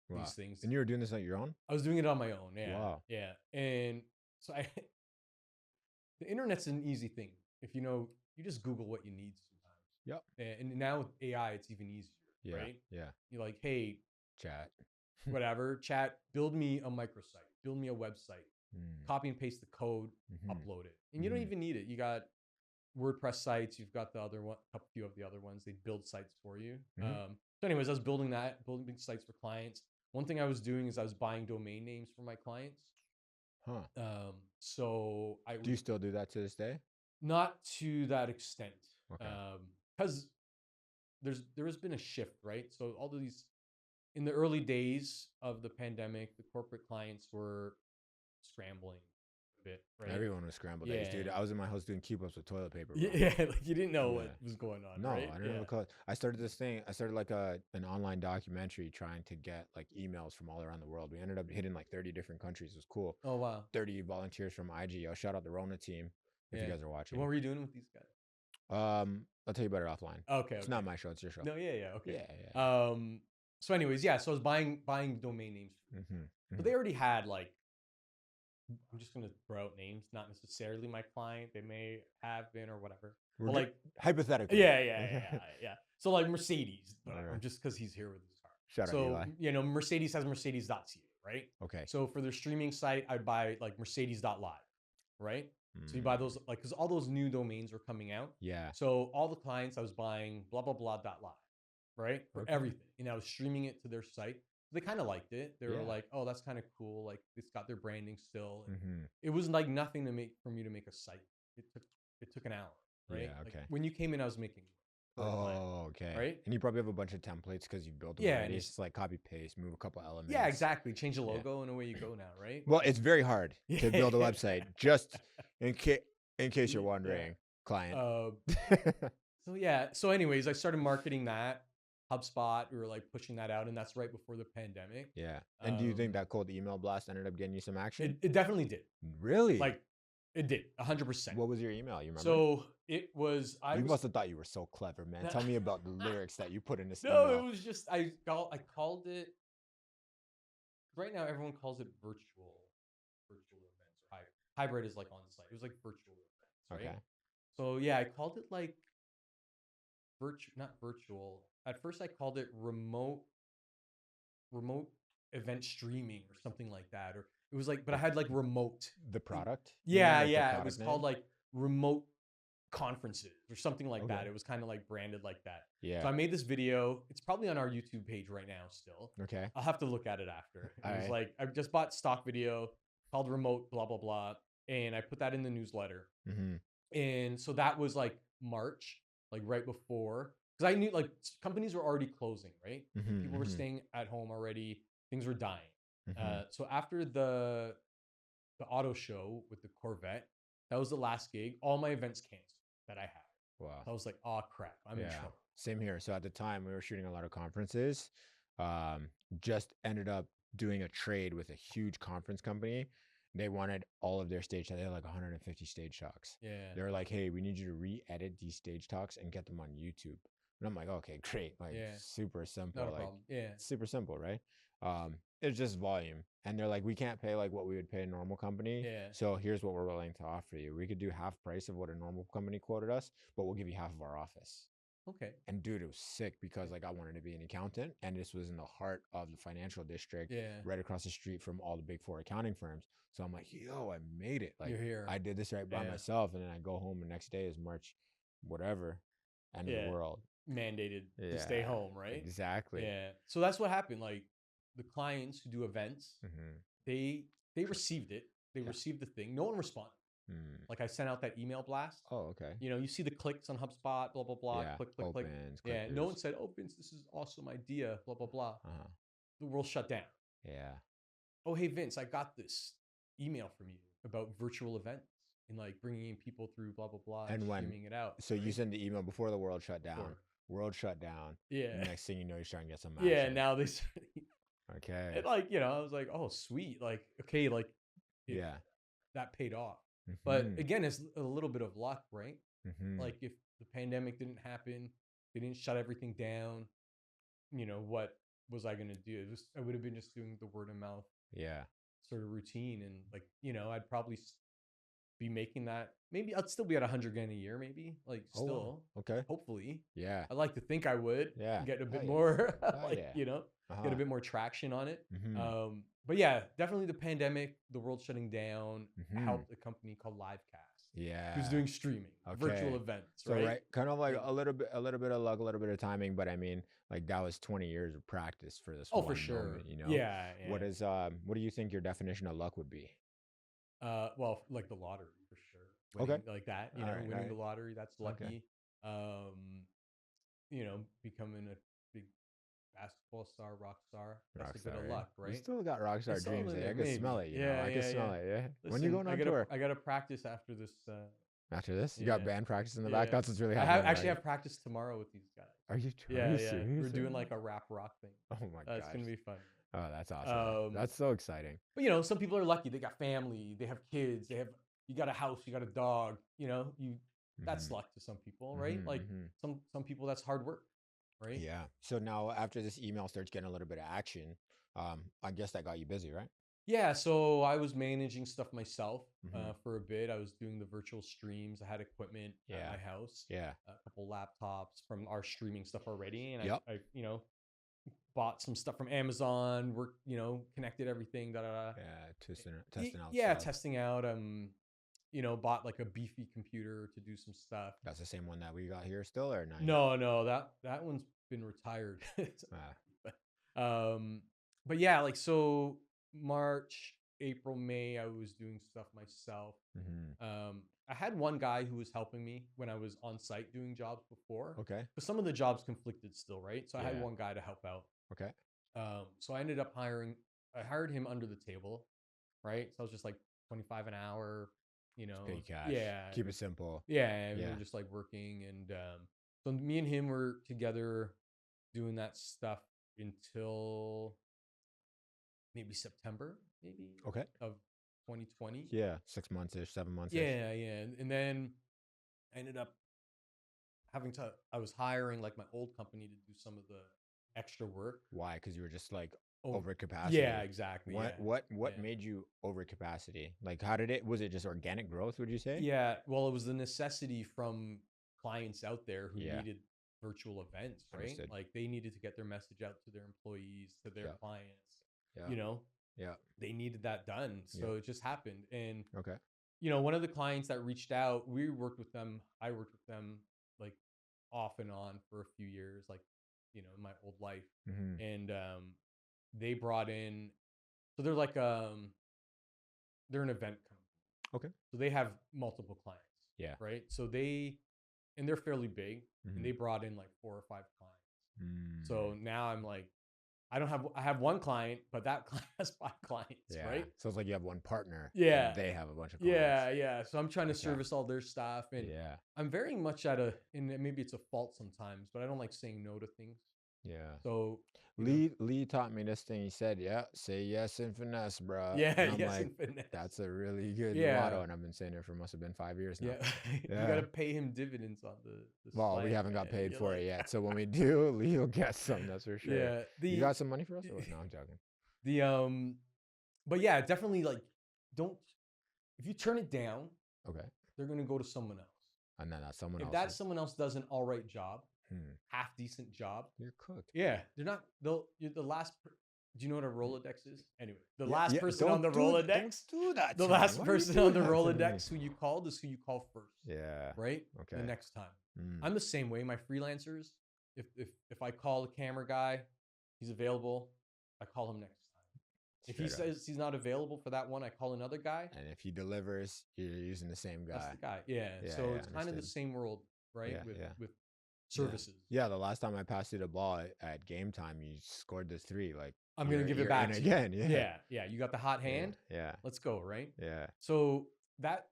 these things. And you were doing this on your own? I was doing it on my own. Yeah. Wow. Yeah. And so the internet's an easy thing. If you know, you just Google what you need sometimes. Yep. And now with AI, it's even easier. Yeah. Right? Yeah. You're like, hey, Chat. whatever, chat, build me a microsite, build me a website, copy and paste the code, upload it. And you don't even need it. You got WordPress sites, you've got the other one, a few of the other ones, they build sites for you. So anyways, I was building sites for clients. One thing I was doing is I was buying domain names for my clients. So do you still do that to this day? Not to that extent. Okay. Because there has been a shift, right? So all of these, in the early days of the pandemic, the corporate clients were scrambling a bit, right? Everyone was scrambled days, dude. I was in my house doing keep-ups with toilet paper. Bro. Yeah, like you didn't know what was going on, no, right? I didn't know because I started this thing. I started like an online documentary trying to get like emails from all around the world. We ended up hitting like 30 different countries. It was cool. Oh, wow. 30 volunteers from IG. I'll shout out the Rona team if you guys are watching. What were you doing with these guys? I'll tell you about it offline. Okay. It's not my show. It's your show. No, yeah. Okay. Yeah. So anyways, so I was buying domain names. But they already had like, I'm just going to throw out names, not necessarily my client. They may have been or whatever. But like hypothetically. Yeah. So like Mercedes, just because he's here with his car. Shout out Eli. You know, Mercedes has Mercedes.ca, right? Okay. So for their streaming site, I'd buy like Mercedes.live, right? So you buy those, like, because all those new domains were coming out. Yeah. So all the clients, I was buying blah, blah, blah.live, right? For everything. And I was streaming it to their site. They kind of liked it. They were like, oh, that's kind of cool. Like, it's got their branding still. It was like nothing for me to make a site. It took an hour, right? Yeah, okay. Like, when you came in, I was making. Oh, okay. Right? And you probably have a bunch of templates because you built them already. It's just like copy paste, move a couple elements. Yeah, exactly. Change the logo and away you go now, right? Well, it's very hard to build a website. Just in case you're wondering, client. So anyways, I started marketing that. HubSpot, we were like pushing that out, and that's right before the pandemic. Yeah. And do you think that cold email blast ended up getting you some action? It definitely did. Really? Like, it did, 100%. What was your email? You remember? So it was. You must have thought you were so clever, man. Tell me about the lyrics that you put in this email. No, it was just I called it. Right now, everyone calls it virtual events or hybrid is like on site. It was like virtual events, right? Okay. So yeah, I called it like not virtual. At first, I called it remote event streaming or something like that. Or it was like, but I had like remote. The product? Yeah. It was called like remote conferences or something like that. It was kind of like branded like that. Yeah. So I made this video. It's probably on our YouTube page right now still. Okay. I'll have to look at it after. It was like, I just bought stock video called remote blah, blah, blah. And I put that in the newsletter. And so that was like March, like right before. Because I knew like companies were already closing, right? People were staying at home already. Things were dying. So after the auto show with the Corvette, that was the last gig. All my events canceled that I had. Wow. So I was like, oh crap, I'm in trouble. Same here. So at the time we were shooting a lot of conferences. Just ended up doing a trade with a huge conference company. They wanted all of their stage talks. They had like 150 stage talks. Yeah. They were like, hey, we need you to re-edit these stage talks and get them on YouTube. And I'm like, okay, great. Like super simple. Not a like problem. Yeah. super simple, right? It's just volume. And they're like, we can't pay like what we would pay a normal company. Yeah. So here's what we're willing to offer you. We could do half price of what a normal company quoted us, but we'll give you half of our office. Okay. And dude, it was sick because like I wanted to be an accountant, and this was in the heart of the financial district, Yeah. right across the street from all the big four accounting firms. So I'm like, yo, I made it. Like You're here. I did this right by Yeah. myself, and then I go home the next day is March, whatever, end of the world. Mandated to stay home, right? Exactly. Yeah. So that's what happened. Like the clients who do events, they received it. They received the thing. No one responded. Like I sent out that email blast. Oh, okay. You know, you see the clicks on HubSpot, blah, blah, blah, click, click, click. Yeah, no one said, oh, Vince, this is awesome idea, blah, blah, blah. The world shut down. Yeah. Oh, hey, Vince, I got this email from you about virtual events and like bringing in people through blah, blah, blah, and streaming it out. So you sent the email before the world shut down. World shut down. Yeah. Next thing you know, you're starting to get some action. Yeah, now they okay. And like, you know, I was like, oh, sweet. Like, okay, like, that paid off. But again, it's a little bit of luck, right? Like if the pandemic didn't happen, they didn't shut everything down, you know, what was I going to do? I would have been just doing the word of mouth sort of routine. And like, you know, I'd probably be making that. Maybe I'd still be at $100,000 a year, maybe like still. Okay. Hopefully. Yeah. I'd like to think I would get a bit more, you know, get a bit more traction on it. But yeah, definitely the pandemic, the world shutting down helped a company called Livecast. Yeah. Who's doing streaming, virtual events, so, right? Kind of like a little bit of luck, a little bit of timing, but I mean, like that was 20 years of practice for this. Oh, for sure. Moment, you know? Yeah. What do you think your definition of luck would be? Well, like the lottery for sure. Winning, like that, you know, winning the lottery, that's lucky. You know, becoming a big basketball star, rock star, that's a bit of luck, right? You still got rock star dreams. I can smell it. I can smell it. Yeah. Listen, when you going on tour? I got to practice after this. After this, you got band practice in the back. That's what's really happening. I actually have practice tomorrow with these guys. Are you serious? We're doing like a rap rock thing. Oh my god, it's gonna be fun. Oh, that's awesome. That's so exciting. But you know, some people are lucky. They got family. They have kids. You got a house. You got a dog. You know, that's luck to some people, right? Like some people, that's hard work, right? Yeah. So now after this email starts getting a little bit of action, I guess that got you busy, right? Yeah. So I was managing stuff myself for a bit. I was doing the virtual streams. I had equipment at my house. Yeah. A couple laptops from our streaming stuff already, and I you know, bought some stuff from Amazon. Worked, you know, connected everything. Yeah. Testing out. Yeah, testing out. You know, bought like a beefy computer to do some stuff. That's the same one that we got here still, or not? No, that one's been retired. But yeah, like so March, April, May, I was doing stuff myself. I had one guy who was helping me when I was on site doing jobs before. Okay. But some of the jobs conflicted still, right? So I had one guy to help out. Okay. So I ended up I hired him under the table, right? So I was just like 25 an hour. You know, pay cash. Yeah, keep it simple. Yeah, we were just like working, and so me and him were together doing that stuff until maybe September, of 2020. Yeah, 6 months ish, 7 months. Yeah, and then I ended up I was hiring like my old company to do some of the extra work. Why? Because you were just like over capacity. Yeah, exactly. What made you over capacity? Like, was it just organic growth, would you say? Yeah, well, it was the necessity from clients out there who needed virtual events, right? Understood. Like they needed to get their message out to their employees, to their clients. You know, they needed that done. So it just happened. And you know, one of the clients that reached out, I worked with them like off and on for a few years, like, you know, in my old life. And they brought in, so they're like they're an event company. Okay. So they have multiple clients. Yeah. Right. So they're fairly big, and they brought in like 4 or 5 clients. So now I'm like, I have one client, but that client has 5 clients, right? So it's like you have one partner. Yeah. And they have a bunch of clients. Yeah. So I'm trying to service all their stuff, and I'm very much and maybe it's a fault sometimes, but I don't like saying no to things. Yeah. So Lee taught me this thing. He said, say yes and finesse, bro. Yeah, and I'm yes like, and finesse. That's a really good motto. And I've been saying it for must have been 5 years now. You got to pay him dividends on the well, we haven't got paid for it yet. So when we do, Lee will get some, that's for sure. Yeah. You got some money for us? Or no, I'm joking. The but yeah, definitely like don't if you turn it down, Okay. they're gonna go to someone else. And then someone If else that is, someone else does an all right job, hmm, half decent job, you're cooked. yeah, they're not. You're the last. Do you know what a Rolodex is? Anyway, the Yeah, last yeah. person on the Don't Rolodex, do that the to me. last Why are you person on doing the that to me? Rolodex who you called is who you call first, Yeah. right? The Okay. next time. Mm. I'm the same way. My freelancers, if I call a camera guy, he's available, I call him next time. If he Straight up. says he's not available for that one, I call another guy. And if he delivers, you're using the same That's guy. the guy. Yeah. Yeah, So yeah, it's kind of the understood. same world, right? Yeah, With yeah. with Yeah. services. Yeah, the last time I passed you the ball at game time, you scored the 3. Like I'm gonna give it you're back in to again. you. Yeah. Yeah, yeah. You got the hot Yeah. hand. Yeah. Let's go, right? Yeah. So that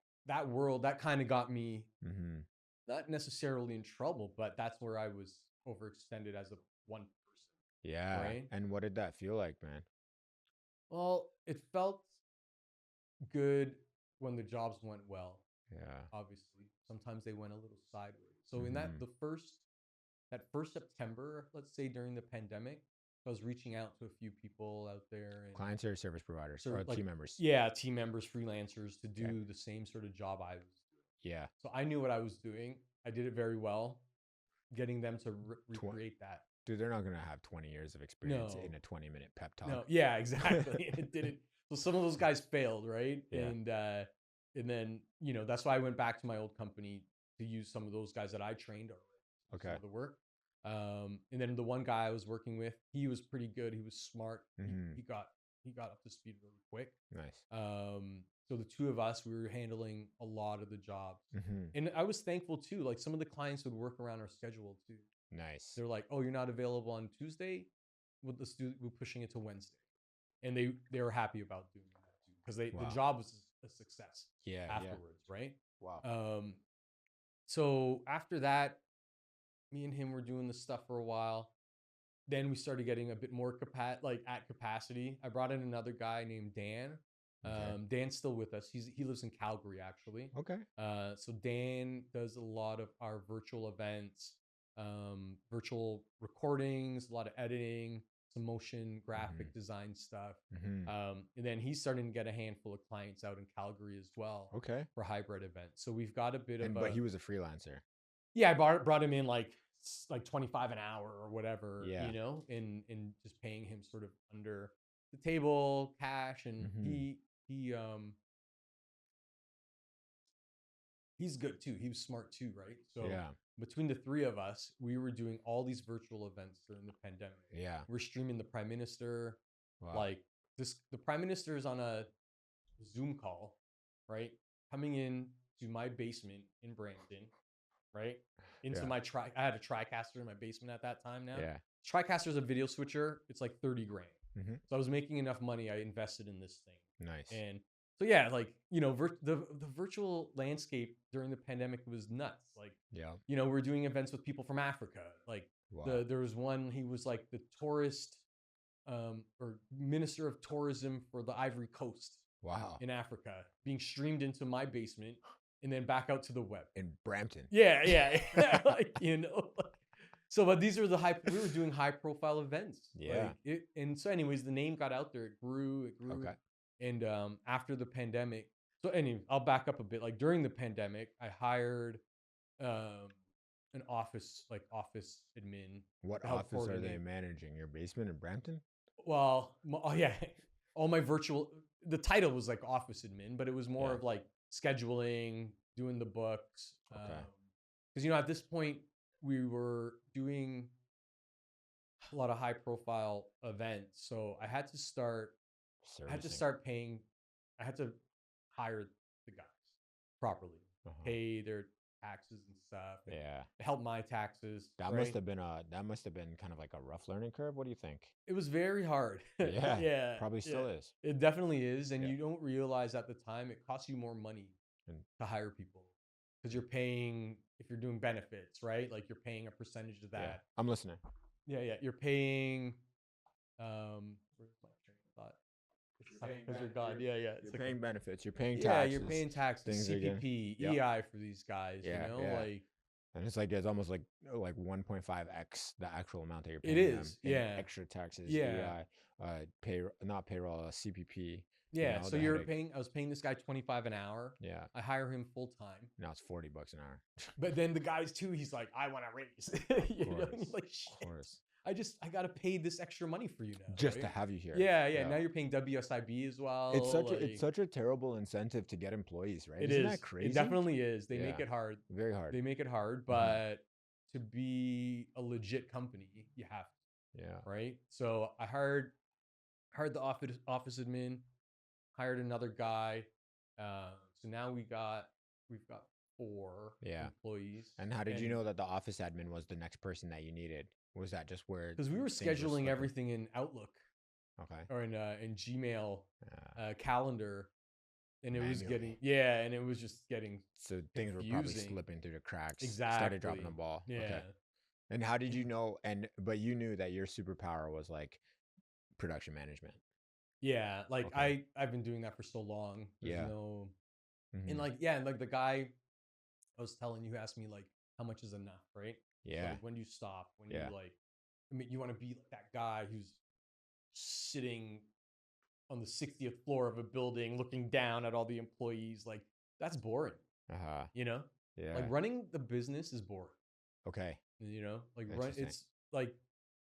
world that kind of got me Mm-hmm. not necessarily in trouble, but that's where I was overextended as a one person, Yeah. right? And what did that feel like, man? Well, it felt good when the jobs went well. Yeah. Obviously, sometimes they went a little sideways. So in Mhm. that first September, let's say during the pandemic, I was reaching out to a few people out there and Clients or service providers or like team members? yeah, team members, freelancers to Okay. do the same sort of job I was doing. Yeah. So I knew what I was doing. I did it very well, getting them to Tw- recreate that. Dude, they're not going to have 20 years of experience No, in a 20-minute pep talk. no, yeah, exactly. And it didn't. So some of those guys failed, right? Yeah. And then that's why I went back to my old company to use some of those guys that I trained already. Okay. Some of the work. And then the one guy I was working with, he was pretty good. He was smart. Mhm. He got up to speed really quick. Nice. So the two of us, we were handling a lot of the jobs. Mhm. And I was thankful too. Like some of the clients would work around our schedule too. Nice. They're like, "Oh, you're not available on Tuesday? Well, we're pushing it to Wednesday." And they were happy about doing that too because Wow. the job was a success Yeah. afterwards, right? Wow. So after that, me and him were doing this stuff for a while. Then we started getting a bit more at capacity. I brought in another guy named Dan. Okay. Dan's still with us. He lives in Calgary actually. Okay. So Dan does a lot of our virtual events, virtual recordings, a lot of editing, some motion graphic design stuff. Mhm. And then he's starting to get a handful of clients out in Calgary as well Okay. for hybrid events. So we've got a bit of But he was a freelancer. yeah, I brought him in like 25 an hour or whatever, Yeah. and just paying him sort of under the table cash, and Mhm. he's good too. He was smart too, right? So Yeah. between the three of us, we were doing all these virtual events during the pandemic. Yeah. We're streaming the prime minister, Wow. like the prime minister is on a Zoom call, right? Coming in to my basement in Brandon, right? Into Yeah. my I had a TriCaster in my basement at that time now. Yeah. TriCaster is a video switcher. It's like 30 grand. Mhm. So I was making enough money. I invested in this thing. Nice. And so yeah, like, the virtual landscape during the pandemic was nuts. Like, Yeah. we're doing events with people from Africa. Like Wow. there was one, he was like the tourist or minister of tourism for the Ivory Coast Wow. in Africa, being streamed into my basement and then back out to the web. In Brampton. Yeah. Like, so, but these are we were doing high profile events. Yeah. And so anyways, the name got out there. It grew. Okay. And after the pandemic, so anyway, I'll back up a bit. Like during the pandemic, I hired an office admin. What to help office are they coordinate. managing? Your basement in Brampton? Well, yeah, all my the title was like office admin, but it was more Yeah. of like scheduling, doing the books. Okay. Because, at this point we were doing a lot of high profile events. So I had to start paying, I had to hire the guys properly, pay their taxes and stuff. And Yeah. help my taxes. That right? must have been kind of like a rough learning curve. What do you think? It was very hard. Yeah. Yeah. Probably still is. It definitely is. And Yeah. you don't realize at the time it costs you more money to hire people because you're paying, if you're doing benefits, right? Like you're paying a percentage of that. Yeah. I'm listening. Yeah. You're paying, where's my train of thought? Because you're gone. Yeah. You're paying benefits. You're paying yeah, taxes. you're paying taxes, things again. CPP, Yep. EI for these guys, Yeah, you know, yeah. like And it's like it's almost like 1.5x the actual amount that you're It paying them is, in yeah, extra taxes, yeah, not payroll, CPP. You yeah. know So the you're headache. paying. I was paying this guy 25 an hour. Yeah, I hire him full time. now it's $40 an hour. But then the guys too, he's like, I want to raise. Of You know, course, and you're like, of shit. course. I gotta pay this extra money for you now, Just to right? have you here. Yeah, yeah. Yeah. Now you're paying WSIB as It's well. such a it's Like such a terrible incentive to get employees, right? it Isn't that is. It crazy? definitely is. They make Yeah, it hard. very hard. They make it hard, Mhm. but to be a legit company, you have to, Yeah, right? So I hired the office admin, hired another guy. So now we've got 4 yeah. employees, And how did you and know that the office admin was the next person that you needed? Was that just where because we were things were scheduling slipping? everything in Outlook Okay. or in Gmail Yeah. calendar, and it was Manually. and it was just getting So things were probably confusing. slipping through the cracks. Started dropping the Exactly. ball. Yeah. Okay. And how did you know? But you knew that your superpower was like production management. Yeah, like Okay. I've been doing that for so long. There's Yeah. no and Hmm. like yeah, and like the guy I was telling you asked me like how much is enough, right? So Yeah. like when do you stop? When you Yeah. like I mean you want to be like that guy who's sitting on the 60th floor of a building looking down at all the employees like that's boring, Uh huh. you know? Like Yeah. running the business is boring, Okay. you know? Like run Interesting. it's like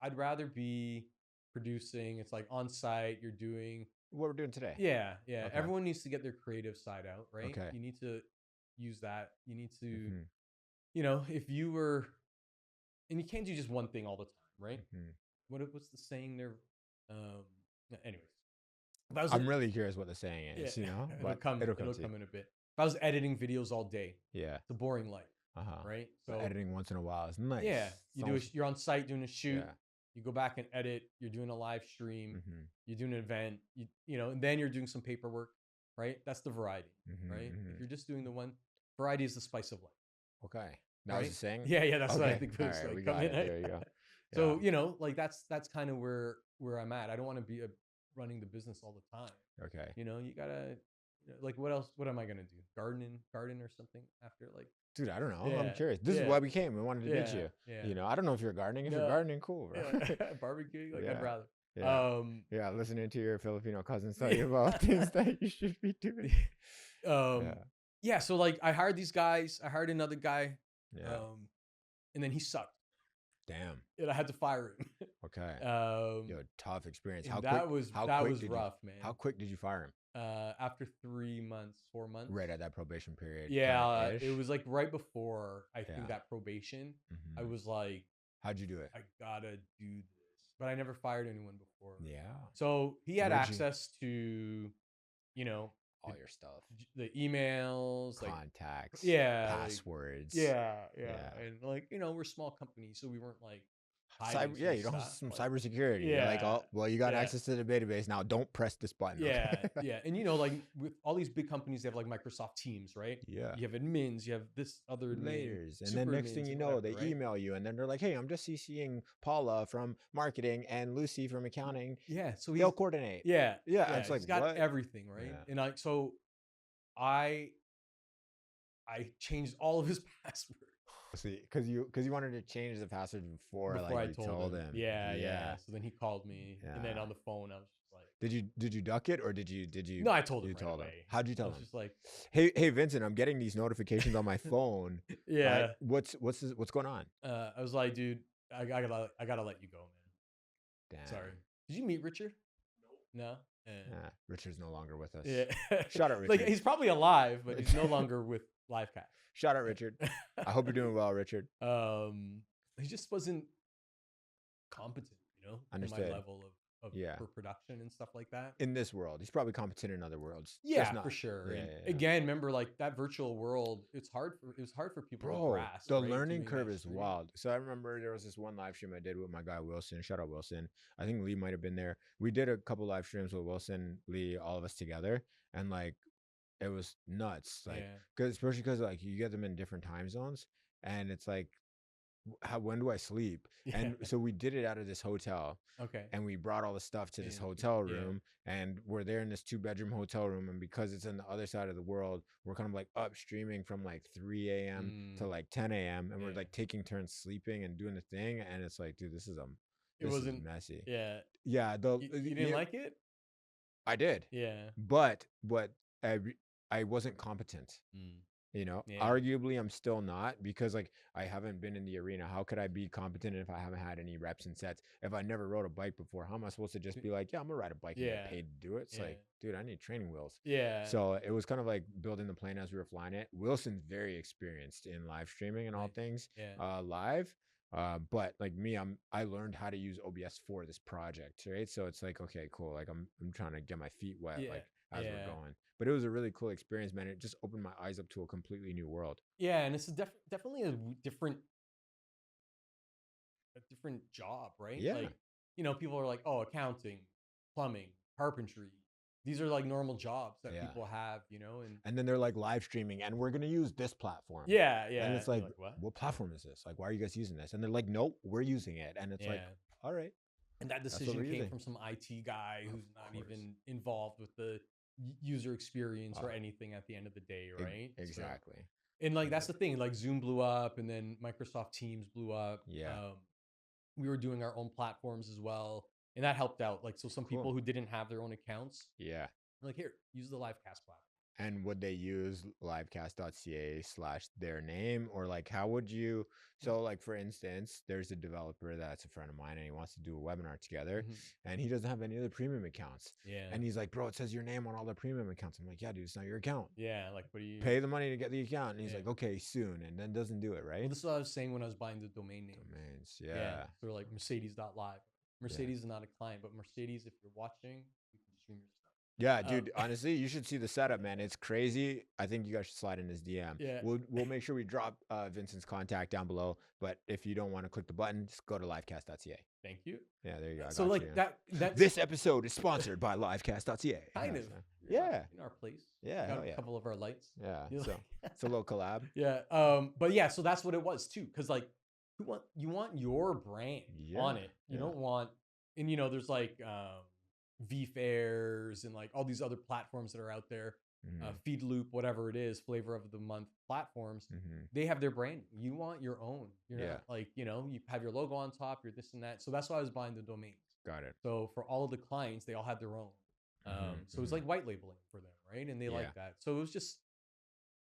I'd rather be producing, it's like on site, you're doing. What we're doing today. Yeah, yeah. Okay. Everyone needs to get their creative side out, right? Okay. You need to use that. You need to, Hmm. if you were, and you can't do just one thing all the time, right? Hmm. What's the saying there? Anyways, if I was, I'm really curious what the saying yeah, is, it'll but come, it'll come it'll to you. come in a bit. If I was editing videos all day, Yeah. it's a boring life, Uh-huh. right? But So editing once in a while is nice. yeah, you're on site doing a shoot. Yeah. You go back and edit. You're doing a live stream. Mm-hmm. You're doing an event. And then you're doing some paperwork, right? That's the variety, Mm-hmm. right? Mm-hmm. If you're just doing the one, variety is the spice of life, Okay. That was right? the saying? Yeah, yeah. That's what I Okay. think All was right. We like got coming. it. There you go. So Yeah. like that's kind of where I'm at. I don't want to be running the business all the time. Okay. You gotta like what else? What am I gonna do? Garden or something after like. Dude, I don't know. I'm Yeah, curious. This is yeah, why we came. We wanted to meet you. yeah. I don't know if you're gardening. If you're No, gardening, cool, bro. yeah. Barbecuing, like I'd Yeah. rather. Yeah. Um, Yeah. Listening to your Filipino cousins tell you about things that you should be doing. um, Yeah. yeah. So like, I hired these guys. I hired another guy, Yeah. and then he sucked, Damn. and I had to fire him. Okay. Yo, Um, tough experience. and How that quick? was How that quick was did rough, you? man. How quick did you fire him? After 3 months, 4 months. Right at that probation period. Yeah, kinda it ish? was like right before I think Yeah. that probation. I Mhm. was like, How'd you do it? I gotta do this, but I never fired anyone before. Yeah. So he had Where'd you? access to, you know, the, All your stuff. the emails, like Contacts. yeah, Passwords. yeah, Yeah. and like we're a small company, so we weren't like hiding Cyber, yeah, some you don't have stuff. some Like, cybersecurity. You're like, yeah, oh, well, you got yeah, access to the database now. Don't press this button. yeah, Okay. yeah, and like with all these big companies, they have like Microsoft Teams, right? Yeah. You have admins, you have this other admin, Layers. And super then next thing admins, you and know, whatever, they right? email you and then they're like, hey, I'm just CCing Paula from marketing and Lucy from accounting. Yeah, so They'll coordinate. yeah, Yeah. yeah, It's like, he's got what? everything, right? Yeah. And I changed all of his passwords. See, because you wanted to change the password before like I you told him. Yeah. So then he called me, and then Yeah. on the phone, I was just like, Did you duck it or did you "No, I told him you right told him? away." How'd you I tell was him? just like, Hey Vincent, I'm getting these notifications on my phone. "Yeah." What's going on? I was like, "Dude, I gotta let you go, man. Damn. Sorry." Did you meet Richard? No. Yeah, Richard's no longer with us. Yeah. Shout out Like Richard. he's probably alive, but he's no longer with Livecast. Shout out Richard. I hope you're doing well, Richard. He just wasn't competent, to my Understood. level of Yeah. for production and stuff like that. In this world, he's probably competent in other worlds. Yeah, Just not. for sure. Yeah, And yeah, yeah. again, remember like that virtual world, it was hard for people to Bro, grasp. the right, learning doing curve that is stream. wild. So I remember there was this one live stream I did with my guy Wilson. Shout out Wilson. I think Lee might have been there. We did a couple live streams with Wilson, Lee, all of us together, and like it was nuts. Like, Yeah. especially because like you get them in different time zones, and it's like when do I sleep? Yeah. And so we did it out of this hotel. Okay. And we brought all the stuff to this And hotel yeah. room, and we're there in this 2-bedroom hotel room. And because it's on the other side of the world, we're kind of like up streaming from like 3 a.m. to like 10 a.m. And we're Yeah. like taking turns sleeping and doing the thing. And it's like, dude, this is It this is wasn't. messy. Yeah. Yeah, You didn't like it? I did, Yeah. but I wasn't competent. Mm. Yeah. Arguably, I'm still not, because like I haven't been in the arena. How could I be competent if I haven't had any reps and sets? If I never rode a bike before, how am I supposed to just be like, yeah, I'm gonna ride a bike and get Yeah. paid to do it? It's Yeah. like, dude, I need training wheels. Yeah. So it was kind of like building the plane as we were flying it. Wilson's very experienced in live streaming and all Nice. things Yeah. live. But like me, I learned how to use OBS for this project, right? So it's like, okay, cool. Like I'm trying to get my feet wet, Yeah. like as we're Yeah. going. But it was a really cool experience, man. It just opened my eyes up to a completely new world. Yeah, and it's definitely a different job, right? Yeah. Like, people are like, oh, accounting, plumbing, carpentry. These are like normal jobs that Yeah. people have, And then they're like live streaming, and we're gonna use this platform. Yeah, yeah. And it's You're like, what? what platform is this? Like, why are you guys using this? And they're like, nope, we're using it. And it's like, Yeah. all right. And that what decision we're came using. from some IT guy Of who's not course. even involved with the user experience or Uh, anything at the end of the day, right? So, Exactly. and like that's the thing, like Zoom blew up, and then Microsoft Teams blew up. Yeah. We were doing our own platforms as well, and that helped out. Like, so some Cool. people who didn't have their own accounts, Yeah. like, here, use the Livecast platform. And would they use Livecast.ca / their name, or like how would you? So like, for instance, there's a developer that's a friend of mine, and he wants to do a webinar together, and he doesn't have any other premium accounts. Yeah. And he's like, bro, it says your name on all the premium accounts. I'm like, yeah, dude, it's not your account. Yeah, like, what do you Pay the money to get the account. And he's Yeah. like, okay, soon, and then doesn't do it, right? Well, this is what I was saying when I was buying the domain name. Domains, yeah. So like Mercedes.live. Mercedes is not a client, but Mercedes, if you're watching, you can stream your stuff. Yeah, dude. Honestly, you should see the setup, man. It's crazy. I think you guys should slide in his DM. Yeah. We'll make sure we drop Vincent's contact down below. But if you don't want to click the button, just go to Livecast.ca. Thank you. Yeah, there you go. So like that. This episode is sponsored by Livecast.ca. Kind of. Yeah. In our place. Yeah. Got a couple of our lights. Yeah. So it's a little collab. Yeah. But yeah, so that's what it was too. Cause like you want your brand on it. You don't want, and there's like VFairs and like all these other platforms that are out there, Feed Loop, whatever it is, flavor of the month platforms. They have their brand. You want your own. You're not like, you have your logo on top, you're this and that. So that's why I was buying the domains. Got it. So for all of the clients, they all had their own. So it's like white labeling for them, right? And they like that. So it was just,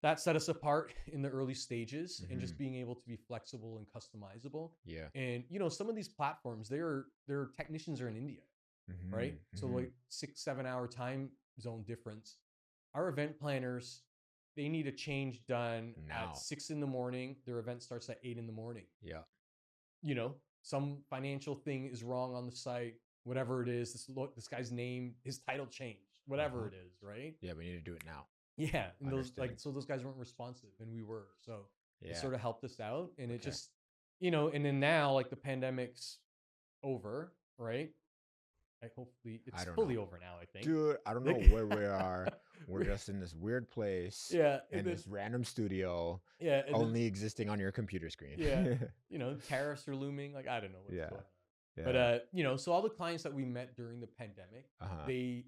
that set us apart in the early stages, and just being able to be flexible and customizable. Yeah. And some of these platforms, their technicians are in India, right? So like 6-7 hour time zone difference. Our event planners, they need a change done now at 6 a.m. Their event starts at 8 a.m. Yeah. Some financial thing is wrong on the site, whatever it is. This guy's name, his title changed, whatever it is, right? Yeah, we need to do it now. Yeah, and those guys weren't responsive, and we were, so it sort of helped us out, and it just, and then now like the pandemic's over, right? Hopefully it's fully over now, I think. Dude, I don't know where we are. We're just in this weird place. Yeah, in this random studio. Yeah, only existing on your computer screen. Yeah, tariffs are looming. Like, I don't know what's going on. Yeah. But so all the clients that we met during the pandemic,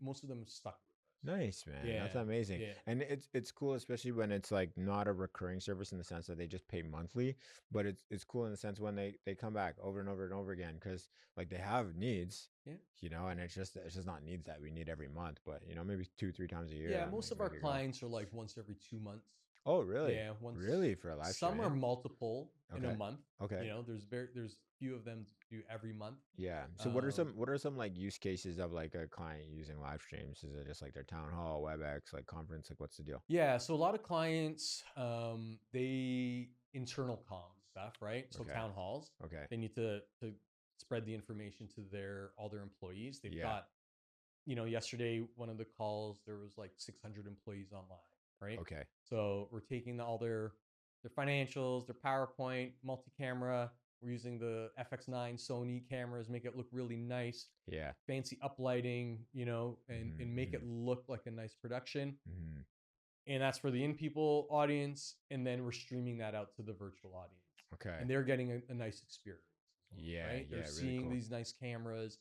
most of them stuck. Nice, man. Yeah, that's amazing. yeah. And it's cool, especially when it's like not a recurring service in the sense that they just pay monthly, but it's cool in the sense when they come back over and over and over again, because like they have needs, and it's just not needs that we need every month, but maybe 2-3 times a year. Yeah, most of our clients are like once every 2 months. Oh, really? Yeah, once. Really, for a live stream? Some are multiple in a month. Okay. There's few of them do every month. Yeah. So what are some like use cases of like a client using live streams? Is it just like their town hall, WebEx, like conference? Like, what's the deal? Yeah. So a lot of clients, they internal comms stuff, right? So town halls. Okay. They need to spread the information to all their employees. They've got, yesterday one of the calls there was like 600 employees online, right? Okay. So we're taking all their financials, their PowerPoint, multi-camera. We're using the FX9 Sony cameras, make it look really nice. Yeah. Fancy uplighting, and make it look like a nice production. And that's for the in-people audience. And then we're streaming that out to the virtual audience. Okay. and they're getting a nice experience. Yeah. Right? Yeah. They're Really seeing cool. these nice cameras.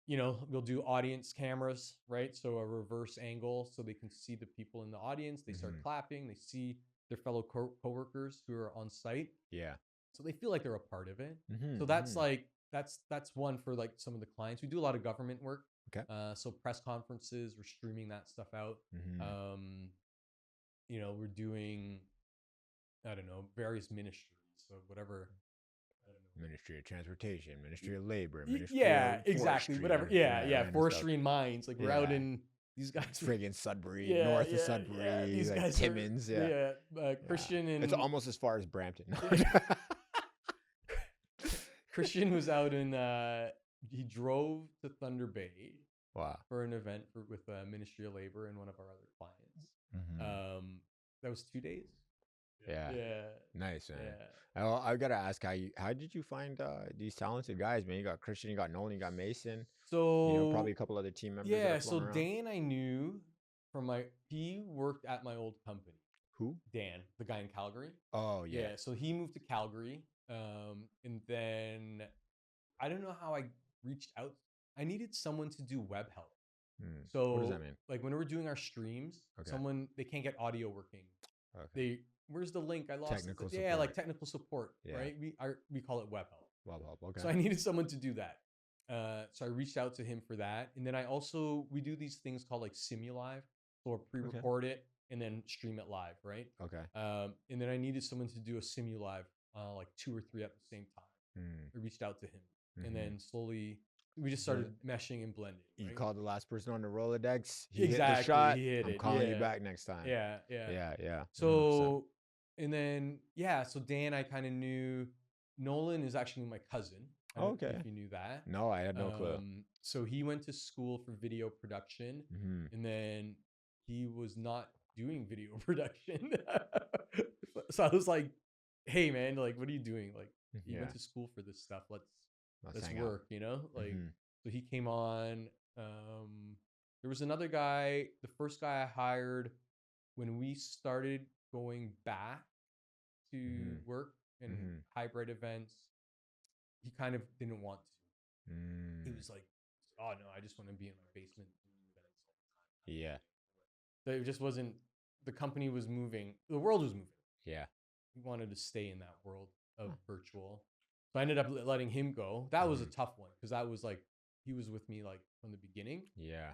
You know, we'll do audience cameras, right? So a reverse angle so they can see the people in the audience. They start clapping. They see their fellow coworkers who are on site. Yeah. So they feel like they're a part of it. So Mm-hmm. that's like that's one for like some of the clients. We do a lot of government work. Okay. So press conferences, we're streaming that stuff out. You know, we're doing, I don't know, various ministries. So whatever. I don't know. Ministry of Transportation, Ministry of Labor, Yeah, Ministry of exactly. Forestry, Whatever. Yeah, random forestry and mines. Like we're out in these guys. friggin' Sudbury, Yeah, north of yeah, Sudbury, These like guys Timmins. are, Yeah. Christian and It's almost as far as Brampton. Christian was out in. He drove to Thunder Bay. Wow. For an event with Ministry of Labor and one of our other clients. That was 2 days. Yeah. Nice, man. Yeah. I gotta ask, how did you find these talented guys, man? You got Christian, you got Nolan, you got Mason. So you know, probably a couple other team members. Yeah. That are So around. Dan, I knew from he worked at my old company. Who? Dan, the guy in Calgary. Oh yeah. Yeah. So he moved to Calgary, and then I don't know how I reached out. I needed someone to do web help. So what does that mean? Like when we're doing our streams, they can't get audio working. Okay. Where's the link? I lost technical it. support. Yeah, like technical support, right? We call it web help. Web help. Okay. So I needed someone to do that. So I reached out to him for that, and then we do these things called like Simulive, or pre-record it and then stream it live, right? Okay. And then I needed someone to do a Simulive, like 2 or 3 at the same time. I reached out to him, and then slowly we just started meshing and blending. You right? called the last person on the Rolodex. He Exactly. hit the shot. He hit I'm it. calling you back next time. Yeah. So, and then so Dan, I kind of knew. Nolan is actually my cousin. I don't know if you knew that. No, I had no clue. So he went to school for video production, and then he was not doing video production. So I was like, "Hey, man, like, what are you doing? Like, you went to school for this stuff. Let's work, you know? Like, so he came on. There was another guy. The first guy I hired when we started going back to work and hybrid events, he kind of didn't want to. He was like, "Oh no, I just want to be in my basement doing events all the time." Yeah. So it just wasn't. The company was moving. The world was moving. Yeah. He wanted to stay in that world of virtual. So I ended up letting him go. That was a tough one because that was like he was with me like from the beginning. Yeah.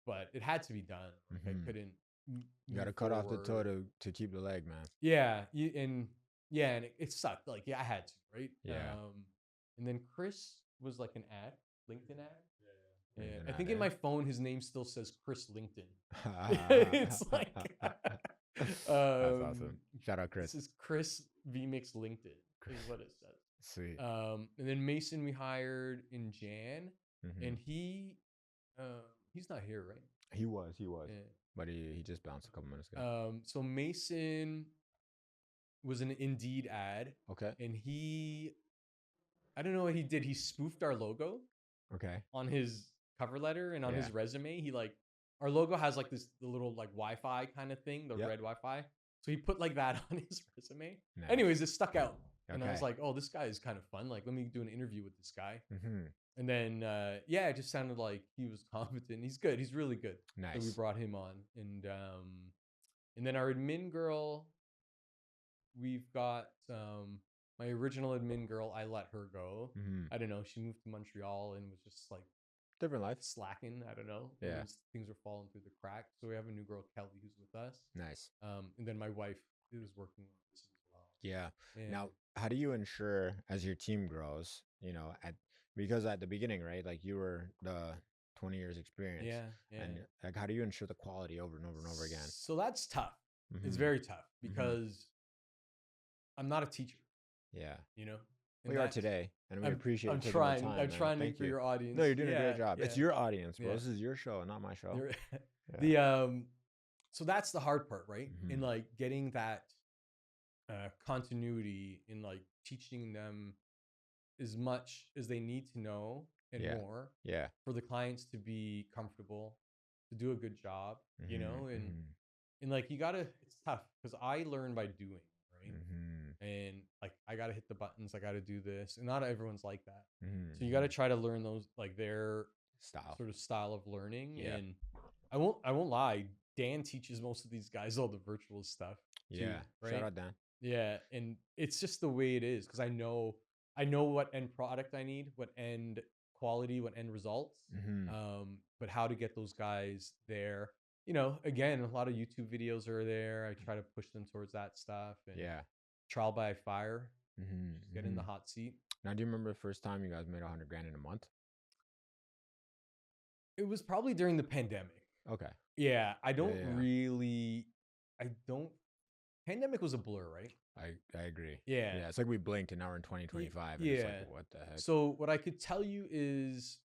But it had to be done. I couldn't. You got to cut off the toe to keep the leg, man. Yeah, and it sucked. Like, I had to, right? Yeah. And then Chris was like an ad, LinkedIn ad. Yeah. LinkedIn I think ad, in my phone his name still says Chris LinkedIn. It's like that's awesome. Shout out Chris. This is Chris VMix LinkedIn is what it says. Sweet. And then Mason we hired in Jan, and he's not here, right? He was. Yeah. But he just bounced a couple minutes ago. So Mason was an Indeed ad. Okay. And I don't know what he did. He spoofed our logo. Okay. On his cover letter and on his resume, our logo has like the little like Wi-Fi kind of thing, the red Wi-Fi. So he put like that on his resume. Nice. Anyways, it stuck out. And I was like, oh, this guy is kind of fun. Like, let me do an interview with this guy. And then, it just sounded like he was competent. He's good. He's really good. Nice. So we brought him on. And then our admin girl, we've got my original admin girl. I let her go. I don't know. She moved to Montreal and was just like different life, slacking. I don't know. Yeah. Things were falling through the cracks. So we have a new girl, Kelly, who's with us. Nice. And then my wife is working with us as well. Yeah. Now, how do you ensure as your team grows, because at the beginning, right, like you were the 20 years experience. Yeah. And like, how do you ensure the quality over and over and over again? So that's tough. It's very tough because I'm not a teacher. Yeah. And we are today, and we appreciate I'm taking trying. the time. I'm trying to make for your audience. No, you're doing a great job. It's your audience, bro. This is your show, not my show. So that's the hard part, right? In like getting that continuity in like teaching them as much as they need to know and more. Yeah. For the clients to be comfortable, to do a good job, and like it's tough because I learn by doing, right? and like I gotta hit the buttons, I gotta do this, and not everyone's like that. Mm-hmm. So you gotta try to learn those, like their Style. sort of style of learning. Yeah. And I won't lie, Dan teaches most of these guys all the virtual stuff too, Yeah. right? Shout out Dan. Yeah, and it's just the way it is because I know what end product I need, what end quality, what end results, Mm-hmm. but how to get those guys there. Again, a lot of YouTube videos are there. I try to push them towards that stuff, and Yeah. trial by fire, Mm-hmm. just get in the hot seat. Now, do you remember the first time you guys made 100 grand in a month? It was probably during the pandemic. Okay. Yeah, I don't Yeah. really, I don't. Pandemic was a blur, right? I agree. Yeah. Yeah. It's like we blinked and now we're in 2025. And Yeah. it's like, what the heck? So what I could tell you is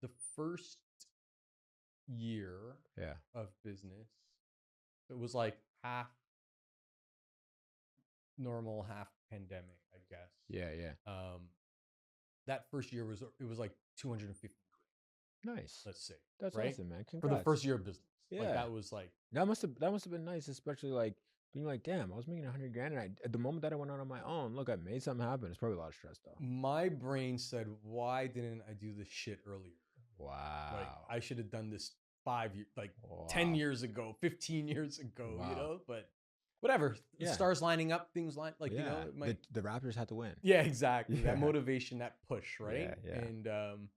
the first year Yeah. of business, it was like half normal, half pandemic, I guess. Yeah. Yeah. That first year was like 250, Nice. let's say. That's right? awesome, man. For Congrats. the first year of business. Yeah. Like that was like that must have been nice, especially like being like, damn, I was making 100 grand, and at the moment that I went out on my own, look, I made something happen. It's probably a lot of stress though. my brain said, why didn't I do this shit earlier? Wow. Like I should have done this 5 years, like Wow. 10 years ago, 15 years ago, Wow. but whatever. The Yeah. stars lining up, things line like, Yeah. it might, The Raptors had to win. yeah, exactly. Yeah. That motivation, that push, right? Yeah, yeah. And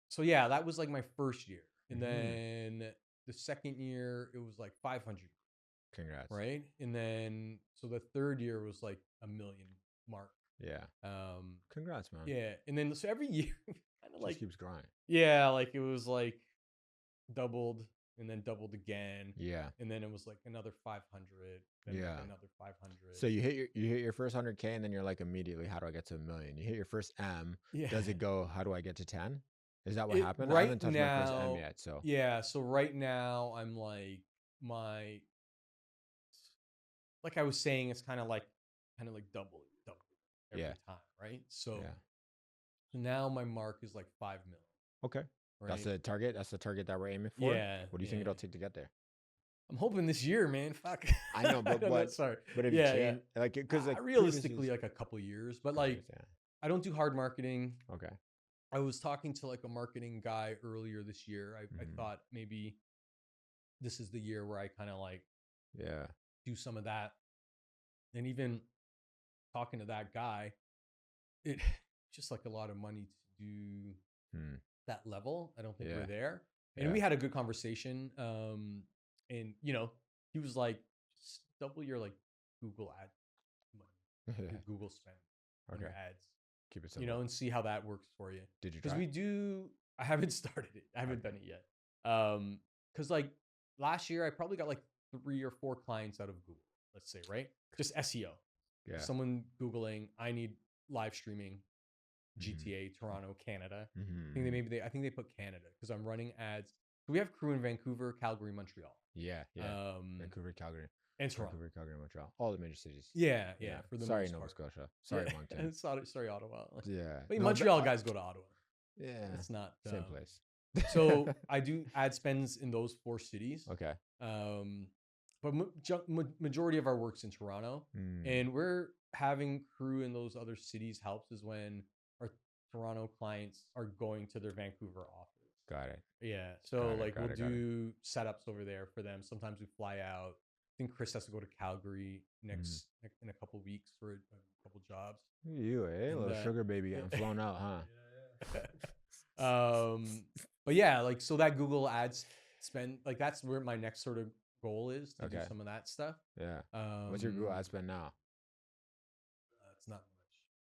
so yeah, that was like my first year. And Mhm. then the second year, it was like 500, Congrats. right? And then so the third year was like a million mark. Yeah. Congrats, man. Yeah. And then so every year kind of Just like, keeps growing. yeah, like it was like doubled and then doubled again. Yeah. And then it was like another 500, then like Yeah. another 500. So you hit your first 100K, and then you're like, immediately, how do I get to $1 million? You hit your first M. yeah. Does it go, how do I get to 10? Is that what It- happened? I right haven't touched my first now- M yet. So Yeah. So right now I'm like like I was saying, it's kind of like double every Yeah. time, right? So yeah. now my mark is like 5 mil. Okay. Right? That's the target. That's the target that we're aiming for. Yeah. What do you think yeah. it'll take to get there? I'm hoping this year, man. Fuck. I know, but don't what? Sorry. But if Yeah, you change, like, because like realistically, previously- like a couple years, but like yeah. I don't do hard marketing. Okay. I was talking to like a marketing guy earlier this year. I Mhm. thought maybe this is the year where I kind of like Yeah. do some of that. And even talking to that guy, it just like a lot of money to do Hmm. that level. I don't think Yeah. we're there. And Yeah. we had a good conversation. And he was like, just double your like Google ad money, your Google spend on your Okay. ads, Keep it simple. and see how that works for you. Did you Because try? I haven't started it. I haven't done it yet. Because like last year, I probably got like 3 or 4 clients out of Google, let's say, right? Just SEO. Yeah. Someone Googling, I need live streaming, Mhm. GTA, Toronto, Canada. Mhm. I think they put Canada because I'm running ads. So we have crew in Vancouver, Calgary, Montreal. Yeah. Yeah. Um, Vancouver, Calgary. and Toronto. Vancouver, Calgary, Montreal. All the major cities. Yeah. For the Sorry, most Nova part. Scotia. Sorry, Yeah. Moncton. Sorry, Ottawa. Yeah. But No, Montreal guys go to Ottawa. Yeah. It's not Same place. So I do ad spends in those 4 cities. Okay. But majority of our work's in Toronto, Mm. and we're having crew in those other cities helps is when our Toronto clients are going to their Vancouver office. Got it. Yeah. So Got it, we'll got it. do setups over there for them. Sometimes we fly out. I think Chris has to go to Calgary next in a couple weeks for a couple jobs. You, And, little sugar baby getting flown out, huh? But yeah, like so that Google ads spend, like that's where my next sort of goal is to do Okay. some of that stuff. Yeah. What's your Google ad spend now? It's not much.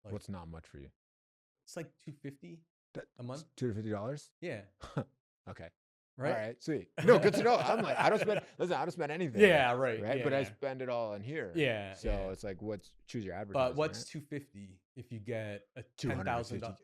Like, What's not much for you? it's like $250 That- a month. $250? Yeah. Okay. Right. All right. Sweet. No, good to know. I'm like, I don't spend anything. Yeah. Right. Right. Yeah, But I yeah. spend it all in here. Yeah, So yeah. it's like, choose your advertising. But what's right? $250 if you get a $250. $10,000?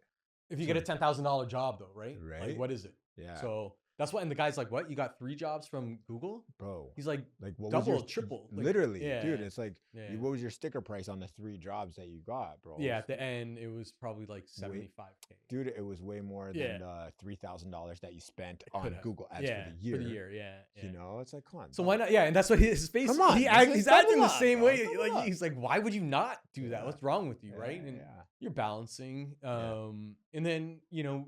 If you get a $10,000 job though, right? Right. Like, what is it? Yeah. So that's what. And the guy's like, "What? You got 3 jobs from Google?" Bro. He's like, Like what double, was your, triple. Like, literally, yeah, dude. It's like, yeah. what was your sticker price on the 3 jobs that you got, bro? Yeah, at the end it was probably like 75K. dude, it was way more Yeah. than the $3,000 that you spent It could on have. Google Ads Yeah, for the year. yeah, You yeah. know, it's like, come on, So dog. why not? Yeah, and that's what his face. Come on, Vincent, He's double acting the up, same dog, way. double Like up. he's like, why would you not do that? Yeah. What's wrong with you, right? Yeah, And yeah. you're balancing. And then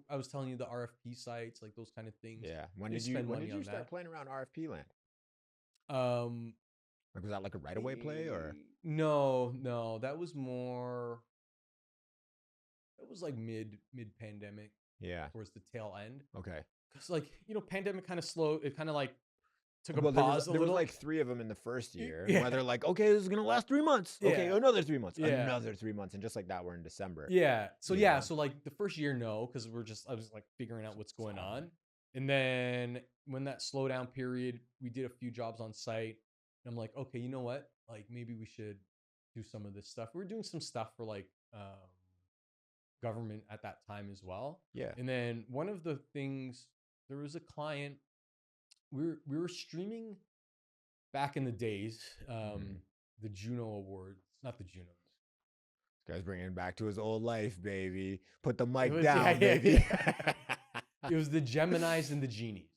I was telling you the RFP sites, like those kind of things. Yeah. You spend When money did you on start that. playing around RFP land? Um, Like, was that like a right away play or? no, that was more. That was like mid pandemic, Yeah. towards the tail end. Okay. Because pandemic kind of slowed. It kind of like took a Well, pause a there was little. like 3 of them in the first year. Yeah. Where they're like, okay, this is gonna last 3 months. Okay, Yeah. another 3 months. Yeah. Another 3 months, and just like that, we're in December. Yeah. So You know? so like the first year, no, because I was like figuring out what's going Solid. on. And then when that slowdown period, we did a few jobs on site. And I'm like, okay, you know what? Like maybe we should do some of this stuff. We were doing some stuff for like government at that time as well. Yeah. And then one of the things, there was a client, we were streaming back in the days, the Juno Awards, not the Junos. This guy's bringing it back to his old life, baby. Put the mic was- down, yeah, baby. It was the Geminis and the Genies.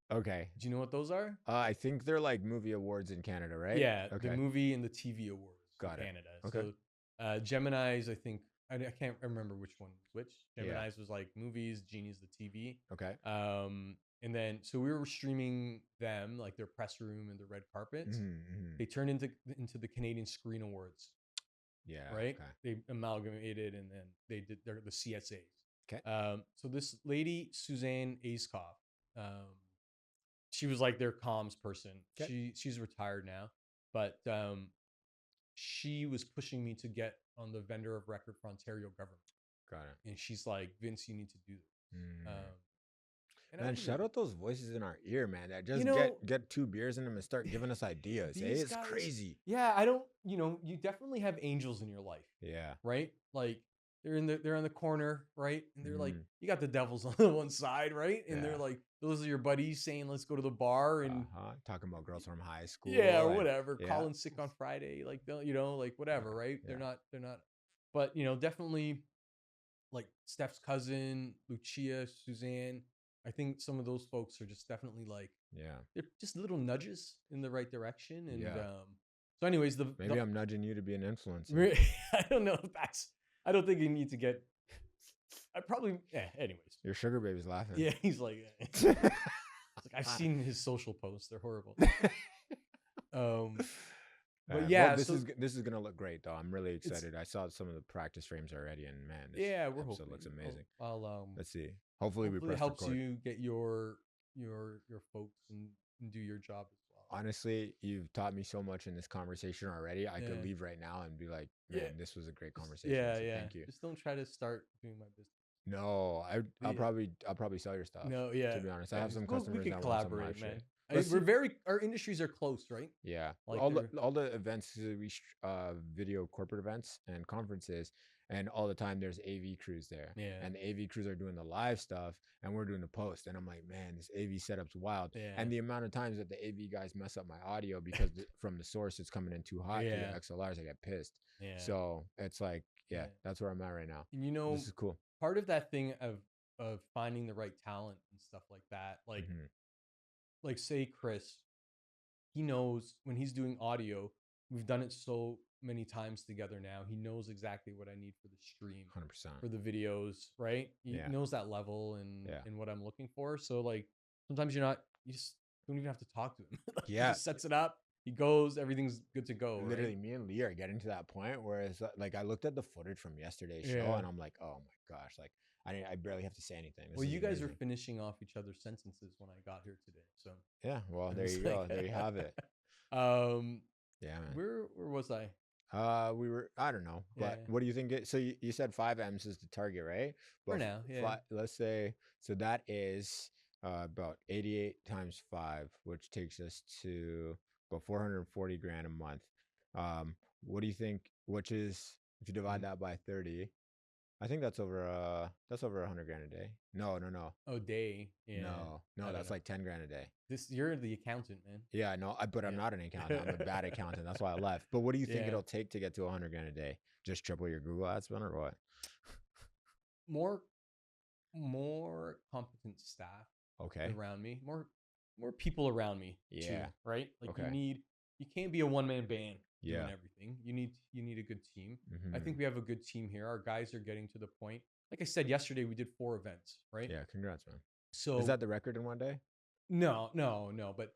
Okay. Do you know what those are? I think they're like movie awards in Canada, right? Yeah, Okay. the movie and the TV awards Got in it. Canada. Okay. So Geminis, I think, I can't remember which one was which. Yeah. Geminis was like movies, Genies the TV. Okay. And then so we were streaming them, like their press room and the red carpets. Mm-hmm. They turned into the Canadian Screen Awards. Yeah. Right. Okay. They amalgamated and then they did the CSAs. Okay. So this lady, Suzanne Askoff, she was like their comms person. Okay. She's retired now, but she was pushing me to get on the vendor of record for Ontario government. Got it. And she's like, Vince, you need to do this. And Man, shout out those voices in our ear, man. That just get 2 beers in them and start giving us ideas. It's guys, crazy. Yeah, I don't. You definitely have angels in your life. Yeah. Right. Like they're in the corner, right? And they're like, you got the devils on the one side, right? And they're like, those are your buddies saying, let's go to the bar and talking about girls from high school. Yeah, or whatever. Calling sick on Friday, like like whatever, right? Yeah. They're not. But definitely like Steph's cousin, Lucia, Suzanne. I think some of those folks are just definitely like, they're just little nudges in the right direction. And so, anyways, maybe I'm nudging you to be an influencer. I don't know if I don't think you need to get. I probably. Yeah. Anyways, your sugar baby's laughing. Yeah, he's like, it's like I've seen his social posts. They're horrible. But yeah, well, this is gonna look great though. I'm really excited. I saw some of the practice frames already, and man, we're hoping. It looks amazing. I'll let's see. Hopefully we press helps record. you get your folks and do your job as well. Honestly, you've taught me so much in this conversation already. I could leave right now and be like, man, this was a great conversation. Yeah, so yeah. Thank you. Just don't try to start doing my business. No, I'll probably sell your stuff. No, yeah. To be honest, I have some customers we that collaborate, want some man. shit. Our industries are close, right? Yeah, like all the events, video corporate events and conferences, and all the time there's AV crews there. Yeah, and the AV crews are doing the live stuff, and we're doing the post. And I'm like, man, this AV setup's wild. Yeah. And the amount of times that the AV guys mess up my audio because from the source it's coming in too hot to the XLRs, I get pissed. Yeah. So it's like, that's where I'm at right now. And this is cool. Part of that thing of finding the right talent and stuff like that, like like say Chris, he knows when he's doing audio, we've done it so many times together now. He knows exactly what I need for the stream, 100% for the videos, right? He knows that level and what I'm looking for. So like sometimes you just don't even have to talk to him. He just sets it up. He goes, everything's good to go. Literally, me and Lee are getting to that point where it's like I looked at the footage from yesterday's show and I'm like, oh my gosh, like I barely have to say anything. Well, you guys are finishing off each other's sentences when I got here today. So yeah, well, there you go. There you have it. Yeah, man. Where was I? We were, I don't know, but what do you think? So you said 5 M's is the target, right? But for now, yeah. Let's say, so that is about 88 times 5, which takes us to about 440 grand a month. What do you think? Which is, if you divide that by 30, I think that's over 100 grand a day. No. Oh, day. Yeah. No, that's like 10 grand a day. You're the accountant, man. Yeah, no, but I'm not an accountant. I'm a bad accountant. That's why I left. But what do you think it'll take to get to 100 grand a day? Just triple your Google ad spend or what? More more competent staff Okay. around me, more people around me too, Yeah. right? Like Okay. you can't be a one-man band doing Yeah. everything. You need a good team. I Mm-hmm. think we have a good team here. Our guys are getting to the point. Like I said yesterday, we did 4 events, right? Yeah. Congrats, man. Is So that the record in one day? no, but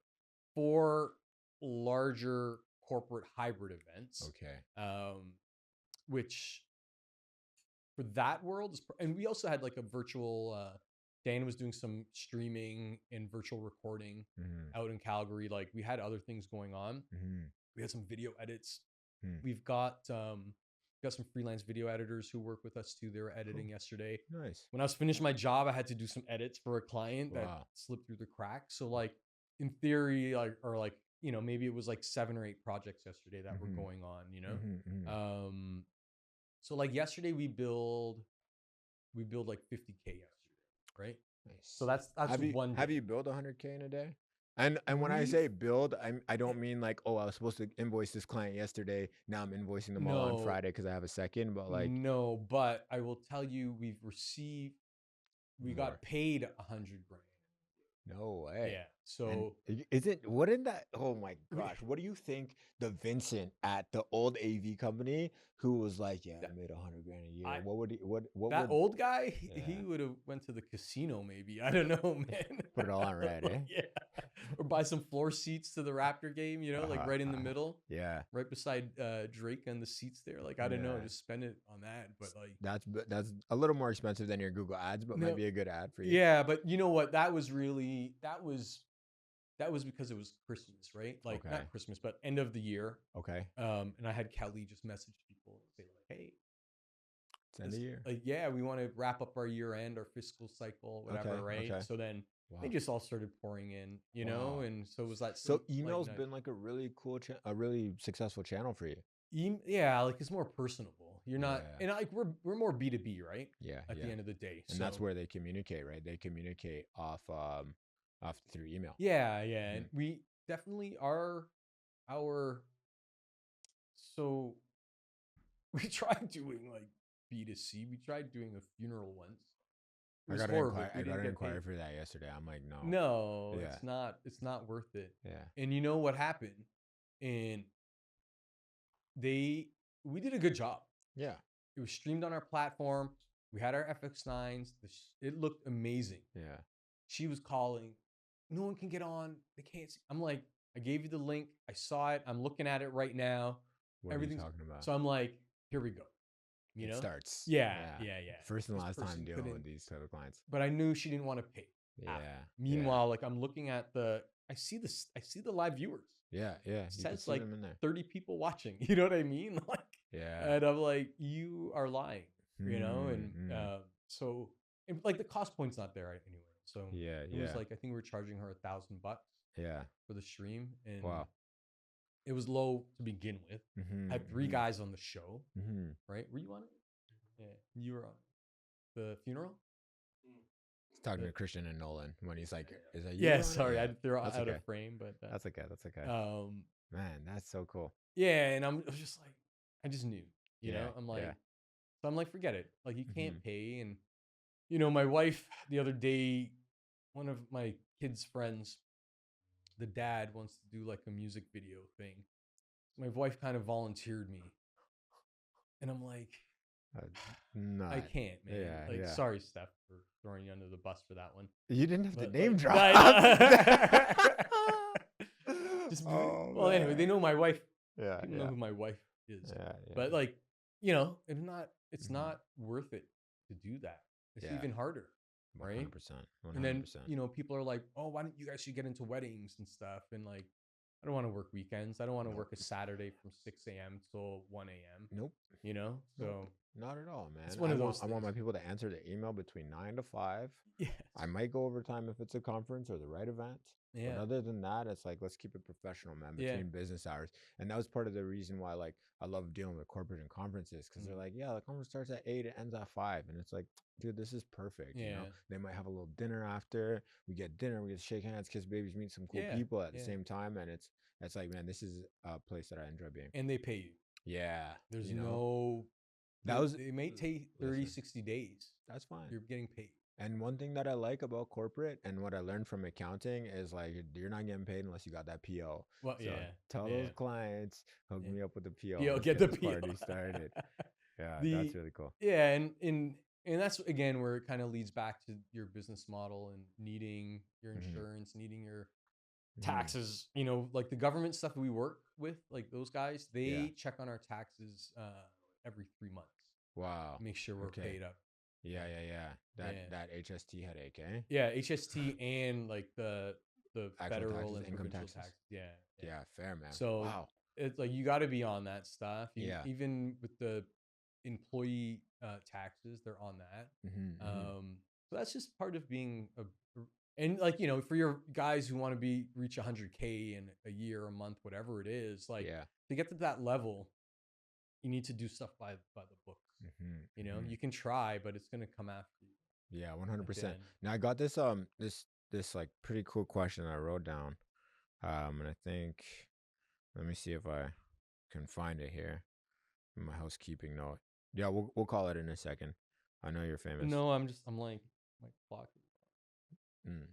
4 larger corporate hybrid events, Okay. which for that world is, and we also had like a virtual. Dan was doing some streaming and virtual recording Mm-hmm. out in Calgary. Like we had other things going on. Mm-hmm. We had some video edits. Hmm. We've got some freelance video editors who work with us too. They were editing yesterday. Nice. When I was finished my job, I had to do some edits for a client that Wow. slipped through the cracks. So like in theory, like maybe it was like 7 or 8 projects yesterday that were Mm-hmm. going on. Mm-hmm. Mm-hmm. So like yesterday we build like 50K yesterday, right? Nice. So that's one day. Have you built 100K in a day? And when I We've say build, I don't mean like, oh, I was supposed to invoice this client yesterday. Now I'm invoicing them all on no Friday because I have a second. But like no, but I will tell you, we more. got paid 100 grand. No way. Yeah. And So wouldn't that, oh my we, gosh, what do you think the Vincent at the old AV company who was like, yeah, that, I made 100 grand a year. I, What would he, what that would, old guy, yeah, he would have went to the casino maybe. I don't know, man. put it all on red, eh? Yeah. Or buy some floor seats to the Raptor game, like right in the middle, Yeah. right beside Drake and the seats there. Like, I don't know, Yeah. just spend it on that. But like That's a little more expensive than your Google ads, but might no, be a good ad for you. yeah, but you know what? That was because it was Christmas, right? Like Okay. not Christmas, but end of the year. Okay. And I had Kelly just message people and say like, hey, It's end of year. like, yeah, we want to wrap up our year end, our fiscal cycle, whatever, Okay, right? okay. So then Wow. they just all started pouring in, Wow. and so it was that. So email's been like a really cool, a really successful channel for you. Yeah, like it's more personable. You're not, Yeah. and like we're more B2B, right? Yeah. At Yeah. the end of the day, And that's where they communicate, right? They communicate off through email. yeah, and Mhm. we definitely are our. So we tried doing like B2C. We tried doing a funeral once. It was horrible. We I got didn't an get inquiry paid. for that yesterday. I'm like, no. No, Yeah. it's not worth it. Yeah. And you know what happened? And we did a good job. Yeah. It was streamed on our platform. We had our FX9s. It looked amazing. Yeah. She was calling. No one can get on. They can't see. I'm like, I gave you the link. I saw it. I'm looking at it right now. What are you talking about? So I'm like, here we go. It starts. Yeah. First and This last time person dealing with couldn't- these type of clients. But I knew she didn't want to pay. Yeah. Meanwhile, like I'm looking at I see the live viewers. Yeah. Yeah. It You can says see like them in there. 30 people watching. You know what I mean? Like, Yeah. and I'm like, you are lying. And Mm. so and like the cost point's not there anyway. So Yeah. it was like I think we were charging her $1,000 Yeah. for the stream, and Wow. it was low to begin with. Mm-hmm. I had 3 guys on the show, Mm-hmm. right? Were you on it? Yeah, you were on the funeral. He's talking to Christian and Nolan when he's like, "Is that you?" Yeah, on it?" sorry, Yeah. I threw That's out okay. of frame, but That's okay. That's okay. Man, that's so cool. yeah, and I was just like, I just knew, Yeah. I'm like, Yeah. so I'm like, forget it. Like, you can't Mhm. pay. And, my wife the other day, one of my kids' friends, the dad wants to do like a music video thing. My wife kind of volunteered me. And I'm like, I can't, man. Yeah. Like, Yeah. sorry, Steph, for throwing you under the bus for that one. You didn't have to But, name like, drop. Just, Oh, well, anyway, man. they know my wife. Yeah. People know who my wife is. Yeah. But like, it's not worth it to do that. It's Yeah. even harder, right? 100%. 100%. And then, people are like, oh, why don't you guys should get into weddings and stuff? And like, I don't want to work weekends. I don't want to work a Saturday from 6 a.m. till 1 a.m. Nope. So Not at all, man. It's one of those I want my things. people to answer the email between 9 to 5. yeah, I might go overtime if it's a conference or the right event. But yeah, other than that, it's like, let's keep it professional, man, Yeah. between business hours. And that was part of the reason why, like, I love dealing with corporate and conferences because they're like, yeah, the conference starts at 8, it ends at 5. And it's like, dude, this is perfect. You know, Yeah. they might have a little dinner after. We get dinner, we get to shake hands, kiss babies, meet some cool Yeah, people at the yeah. same time. And it's like, man, this is a place that I enjoy being. and they pay you. Yeah. There's you know, no. that was, They may take 30, listen. 60 days. That's fine. You're getting paid. And one thing that I like about corporate and what I learned from accounting is like you're not getting paid unless you got that PO. Well, So yeah, tell those yeah, clients, hook yeah. me up with the PO. PO, Let's get get the this PO. party started. Yeah, that's the really cool. Yeah, and that's again where it kind of leads back to your business model and needing your Hmm. insurance, needing your Hmm. taxes. Like the government stuff that we work with, like those guys, Yeah. they check on our taxes every 3 months, Wow. make sure we're Okay. paid up. Yeah, Yeah, yeah, yeah. That yeah, that HST headache, eh? yeah. HST and like the Actual federal taxes, and income provincial taxes. taxes. Yeah, yeah. Yeah, fair, man. So Wow. it's like you got to be on that stuff. Yeah. Even with the employee taxes, they're on that. Hmm. Hmm. So that's just part of being and like for your guys who want to reach 100K in a year, a month, whatever it is, like Yeah. to get to that level, you need to do stuff by the books. Hmm. Hmm. You can try, but it's gonna come after you Yeah, at the 100%. end. Now I got this like pretty cool question I wrote down. And I think let me see if I can find it here in my housekeeping note. Yeah, we'll call it in a second. I know you're famous. No, I'm like my clock. Mm.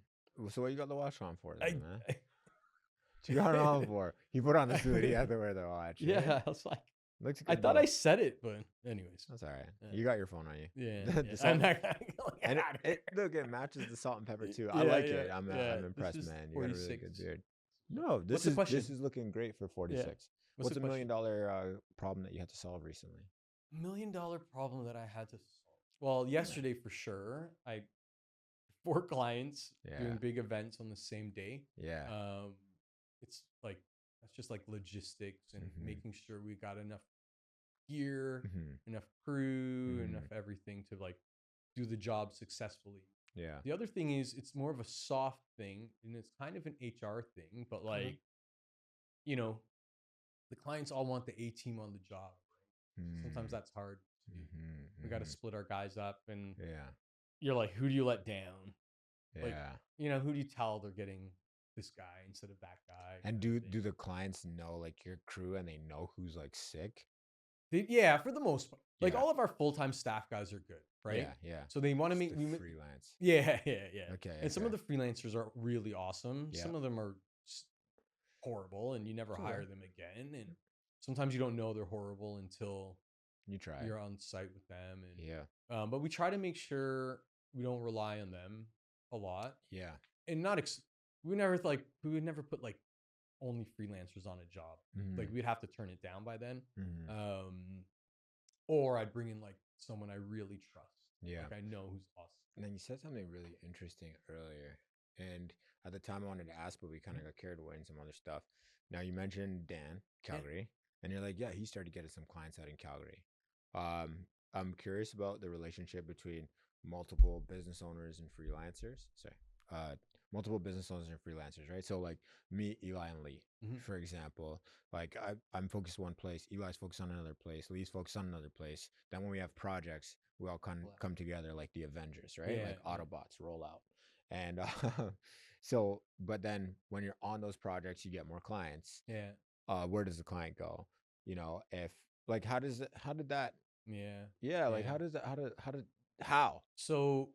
So what you got the watch on for then, I, man? I What you got it on for? He put on the suit. He had to wear the watch. Eh? yeah, I was like, Looks I good thought I though. said it, but anyways, That's all right. yeah, You got your phone on you. yeah, The yeah. I'm salt not gonna get and out of it here. look it matches the salt and pepper too. I Yeah, like yeah, it. yeah. I'm This impressed, is man. You got a really 46. good beard. Yeah. No, What's the question? this is looking great for Yeah. 46. What's What's the a question? $1 million problem that you had to solve recently? $1 million problem that I had to solve. Well, Yeah. yesterday for sure. I 4 clients Yeah. doing big events on the same day. Yeah. Um, it's like that's just like logistics and Mhm. making sure we got enough gear, Mhm. enough crew, enough Mhm. everything to like do the job successfully. Yeah. The other thing is it's more of a soft thing and it's kind of an HR thing, but Okay. like, you know, the clients all want the A team on the job, right? So sometimes Mm. that's hard to do. Mhm. We got to Mhm. split our guys up and Yeah. you're like, who do you let down? Like, Yeah. who do you tell they're getting this guy instead of that guy And kind of do thing? the clients know like your crew and they know who's like sick? Yeah, for the most part. Like Yeah. all of our full-time staff guys are good, right? Yeah. Yeah. So they want to It's make the we freelance. yeah, yeah, yeah. Okay. And some Okay. of the freelancers are really awesome. Yeah. Some of them are horrible and you never It's okay. hire them again. And sometimes you don't know they're horrible until You try. you're on site with them. Yeah. But we try to make sure we don't rely on them a lot Yeah. and we would never put like only freelancers on a job. Like Mhm. we'd have to turn it down by then. Mhm. Um, or I'd bring in like someone I really trust. Yeah. Like I know who's awesome. And then you said something really interesting earlier. And at the time I wanted to ask, but we kind of got carried away in some other stuff. Now you mentioned Dan, Yeah. Calgary, and you're like, yeah, he started getting some clients out in Calgary. I'm curious about the relationship between multiple business owners and freelancers. Sorry, uh, multiple business owners and freelancers, right? So like me, Eli, and Lee, Mhm. for example, like I'm focused one place, Eli's focused on another place, Lee's focused on another place. Then when we have projects, we all come together like the Avengers, right? Yeah, Like yeah, Autobots roll out. And so, but then when you're on those projects, you get more clients. yeah, Where does the client go? If like, how did that, yeah, yeah, like, yeah. how? So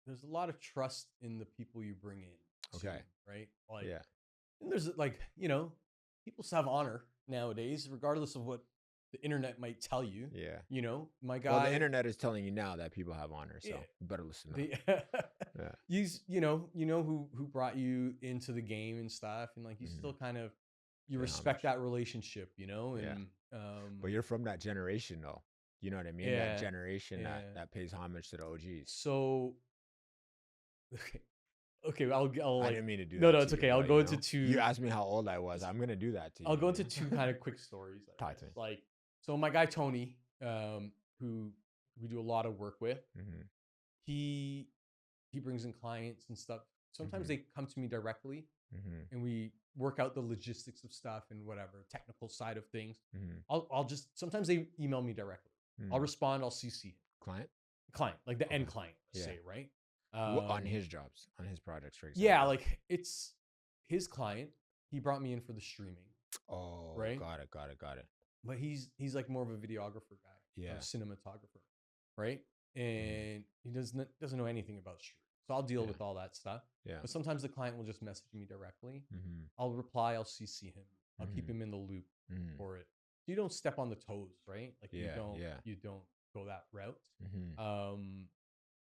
there's a lot of trust in the people you bring in too, Okay. right? Like, Yeah. and there's like, people still have honor nowadays, regardless of what the internet might tell you. Yeah. My Well, the guy, internet is telling you now that people have honor, yeah, so you better listen up. the Yeah. who brought you into the game and stuff, and like you Hmm. still kind of you Pay respect homage. that relationship, Yeah. and But you're from that generation, though. You know what I mean? That yeah, generation yeah. that pays homage to the OGs. So okay, okay, I'll I like didn't mean to do no, that no, to it's you, okay. but you asked me how old I was. I'm gonna do that to I'll you. go into two kind of quick stories, I Talk to guess. me. Like, so my guy Tony, who we do a lot of work with, Hmm. he he brings in clients and stuff. Sometimes Hmm. they come to me directly, Hmm. and we work out the logistics of stuff and whatever technical side of things. Hmm. I'll just sometimes they email me directly. I'll Hmm. respond. I'll CC Client. client, like the Okay. end client, Yeah. say, right? On his jobs, on his projects, for Yeah, example. like it's his client. He brought me in for the streaming, Oh, right? got it. Got it. Got it. But he's like more of a videographer guy or a Yeah. cinematographer, right? and he doesn't know anything about street. So I'll deal with all that stuff. Yeah. But sometimes the client will just message me directly. Mm-hmm. I'll reply. I'll CC him. I'll keep Mm-hmm. him in the loop Mm-hmm. for it. You don't step on the toes, right? Like Yeah. you don't go that route. Mm-hmm.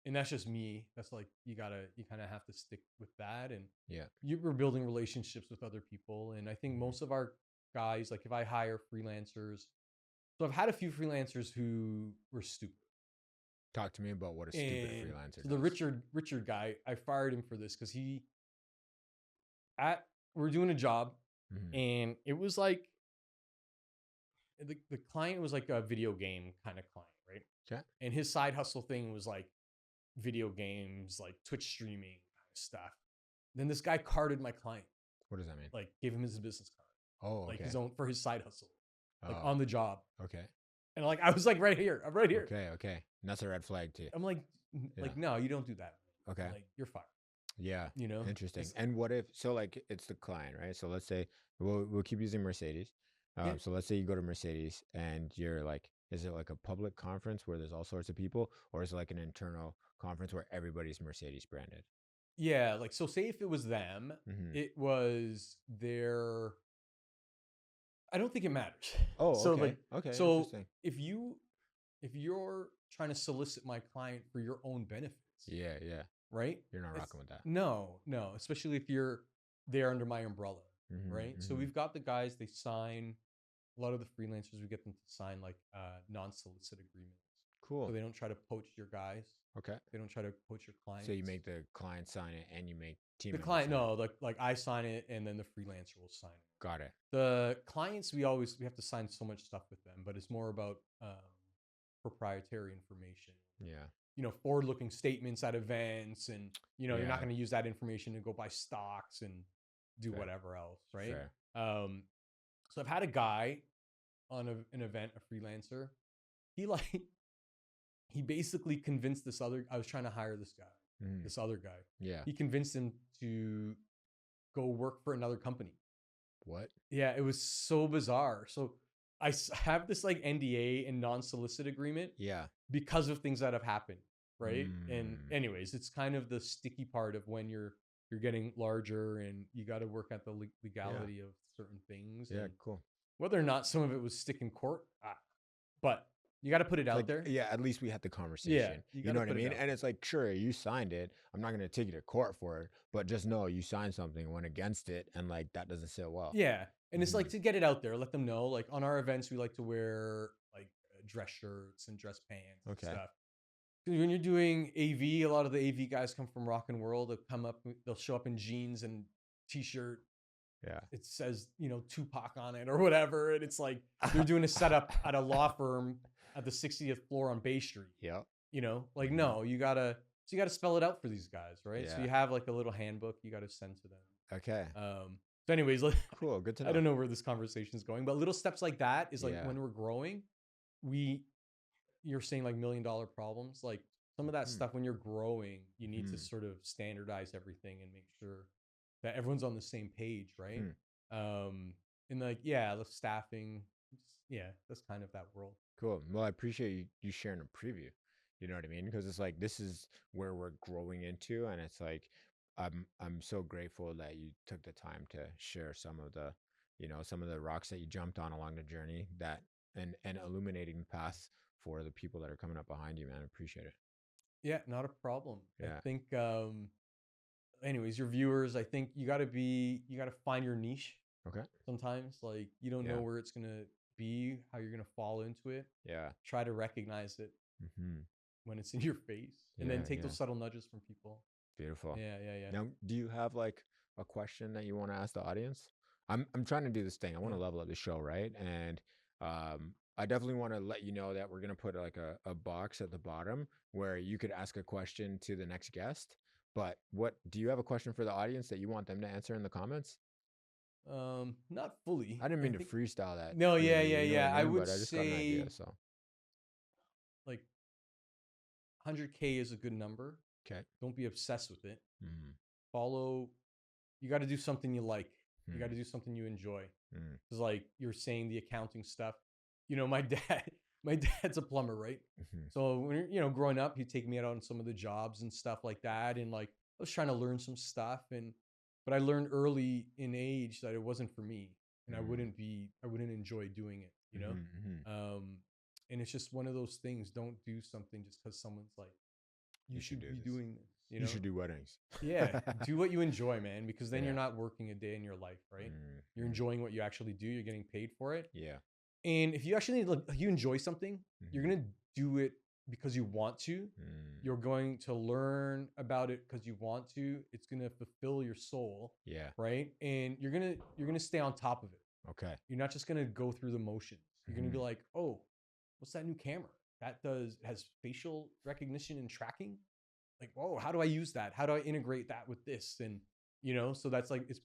And that's just me. That's like you kind of have to stick with that, and Yeah. we're building relationships with other people. And I think most of our guys, like if I hire freelancers, so I've had a few freelancers who were stupid. Talk to me about what a stupid And freelancer so the does. Richard guy, I fired him for this because we're doing a job, Mm-hmm. and it was like the client was like a video game kind of client, right? Okay. And his side hustle thing was like video games, like Twitch streaming kind of stuff. Then this guy carded my client, What does that mean? like gave him his business card, Oh, like okay. his own for his side hustle, like Oh, on the job. okay. And like I was like, right here, I'm right here. Okay. And that's a red flag too. I'm like, no, you don't do that. Okay. Like you're fired. Yeah. You know, Interesting. And what if, so like it's the client, right? So let's say we'll keep using Mercedes. Yeah. So let's say you go to Mercedes and you're like, is it like a public conference where there's all sorts of people, or is it like an internal conference where everybody's Mercedes branded? Yeah, like so say if it was them, Mm-hmm. it was their I don't think it matters. Oh, So okay. like Okay. so Interesting. if you're trying to solicit my client for your own benefits, Yeah. right? You're not It's, rocking with that. no, especially if you're there under my umbrella, Mm-hmm. right? So we've got the guys, they sign a lot of the freelancers, we get them to sign like non-solicit agreements. Cool. So they don't try to poach your guys. Okay. They don't try to poach your clients. So you make the client sign it and you make team the members client, sign it. no, like I sign it and then the freelancer will sign it. Got it. The clients, we have to sign so much stuff with them, but it's more about proprietary information. Yeah. Forward-looking statements at events, and you're Yeah. not going to use that information to go buy stocks and do Fair. whatever else, right? Fair. So I've had a guy on an event, a freelancer. He basically convinced I was trying to hire this guy, this other guy. Yeah. He convinced him to go work for another company. What? Yeah, it was so bizarre. So I have this like NDA and non-solicit agreement. Yeah. Because of things that have happened, right? And anyways, it's kind of the sticky part of when you're getting larger and you got to work at the legality of certain things. Yeah, and cool. whether or not some of it was stick in court, but you got to put it out there. Yeah, at least we had the conversation. you know what I put it mean? out. And it's like, sure, you signed it. I'm not going to take you to court for it, but just know you signed something, went against it, and like that doesn't sit well. Yeah, and it's like to get it out there, let them know. Like on our events, we like to wear like dress shirts and dress pants and stuff. When you're doing AV, a lot of the AV guys come from rock and world. They'll show up in jeans and t-shirt. Yeah. It says, Tupac on it or whatever. And it's like they're doing a setup at a law firm at the 60th floor on Bay Street. Yep. No, you gotta spell it out for these guys, right? Yeah. So you have like a little handbook you gotta send to them. Okay. So anyways, cool. Good to know. I don't know where this conversation is going, but little steps like that is like when we're growing, you're saying like $1 million problems, like some of that stuff when you're growing, you need to sort of standardize everything and make sure that everyone's on the same page, right? And like, the staffing, that's kind of that world. Cool. Well, I appreciate you sharing a preview. You know what I mean? Because it's like this is where we're growing into, and it's like I'm so grateful that you took the time to share some of the rocks that you jumped on along the journey and illuminating the path for the people that are coming up behind you, man. I appreciate it. Yeah, not a problem. Yeah. I think anyways, your viewers, I think you got to find your niche. Okay. Sometimes like you don't know where it's going to be, how you're going to fall into it. Yeah. Try to recognize it when it's in your face, and then take those subtle nudges from people. Beautiful. Yeah. Now, do you have like a question that you want to ask the audience? I'm trying to do this thing. I want to level up the show, right? And I definitely want to let you know that we're going to put like a box at the bottom where you could ask a question to the next guest. But do you have a question for the audience that you want them to answer in the comments? Not fully. I didn't mean to freestyle that. No, yeah. I would but I just say got an idea, so like 100K is a good number. Okay. Don't be obsessed with it. Follow. You got to do something you like. You got to do something you enjoy. Because like you're saying the accounting stuff. My dad. my dad's a plumber, right? Mhm. So when growing up, he'd take me out on some of the jobs and stuff like that, and like I was trying to learn some stuff, but I learned early in age that it wasn't for me, and Mm. I wouldn't enjoy doing it, Mhm, mhm. Um, and it's just one of those things. Don't do something just because someone's like, you You should should do be this. doing this, You should do weddings. Yeah, do what you enjoy, man, because then you're Yeah. not working a day in your life, right? You're Mhm. enjoying what you actually do. You're getting paid for it. Yeah. And if you actually like you enjoy something, you're Mhm. gonna do it because you want to. Mm. You're going to learn about it because you want to. It's gonna fulfill your soul, Yeah. right? And you're gonna stay on top of it. Okay. You're not just gonna go through the motions. You're gonna be Mhm. like, oh, what's that new camera? Has facial recognition and tracking. Like, whoa, how do I use that? How do I integrate that with this? And so that's like it's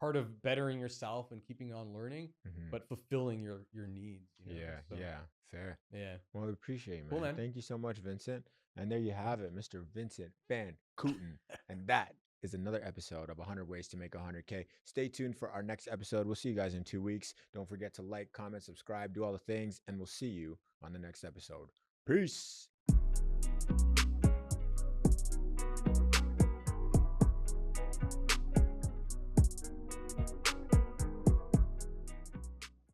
part of bettering yourself and keeping on learning, Mhm. but fulfilling your needs. Yeah. So Yeah. Fair. yeah, Well, I appreciate it, cool, man. man. Thank you so much, Vincent. And there you have it, Mr. Vincent Van Cooten. And that is another episode of 100 Ways to Make 100K. Stay tuned for our next episode. We'll see you guys in 2 weeks. Don't forget to like, comment, subscribe, do all the things, and we'll see you on the next episode. Peace.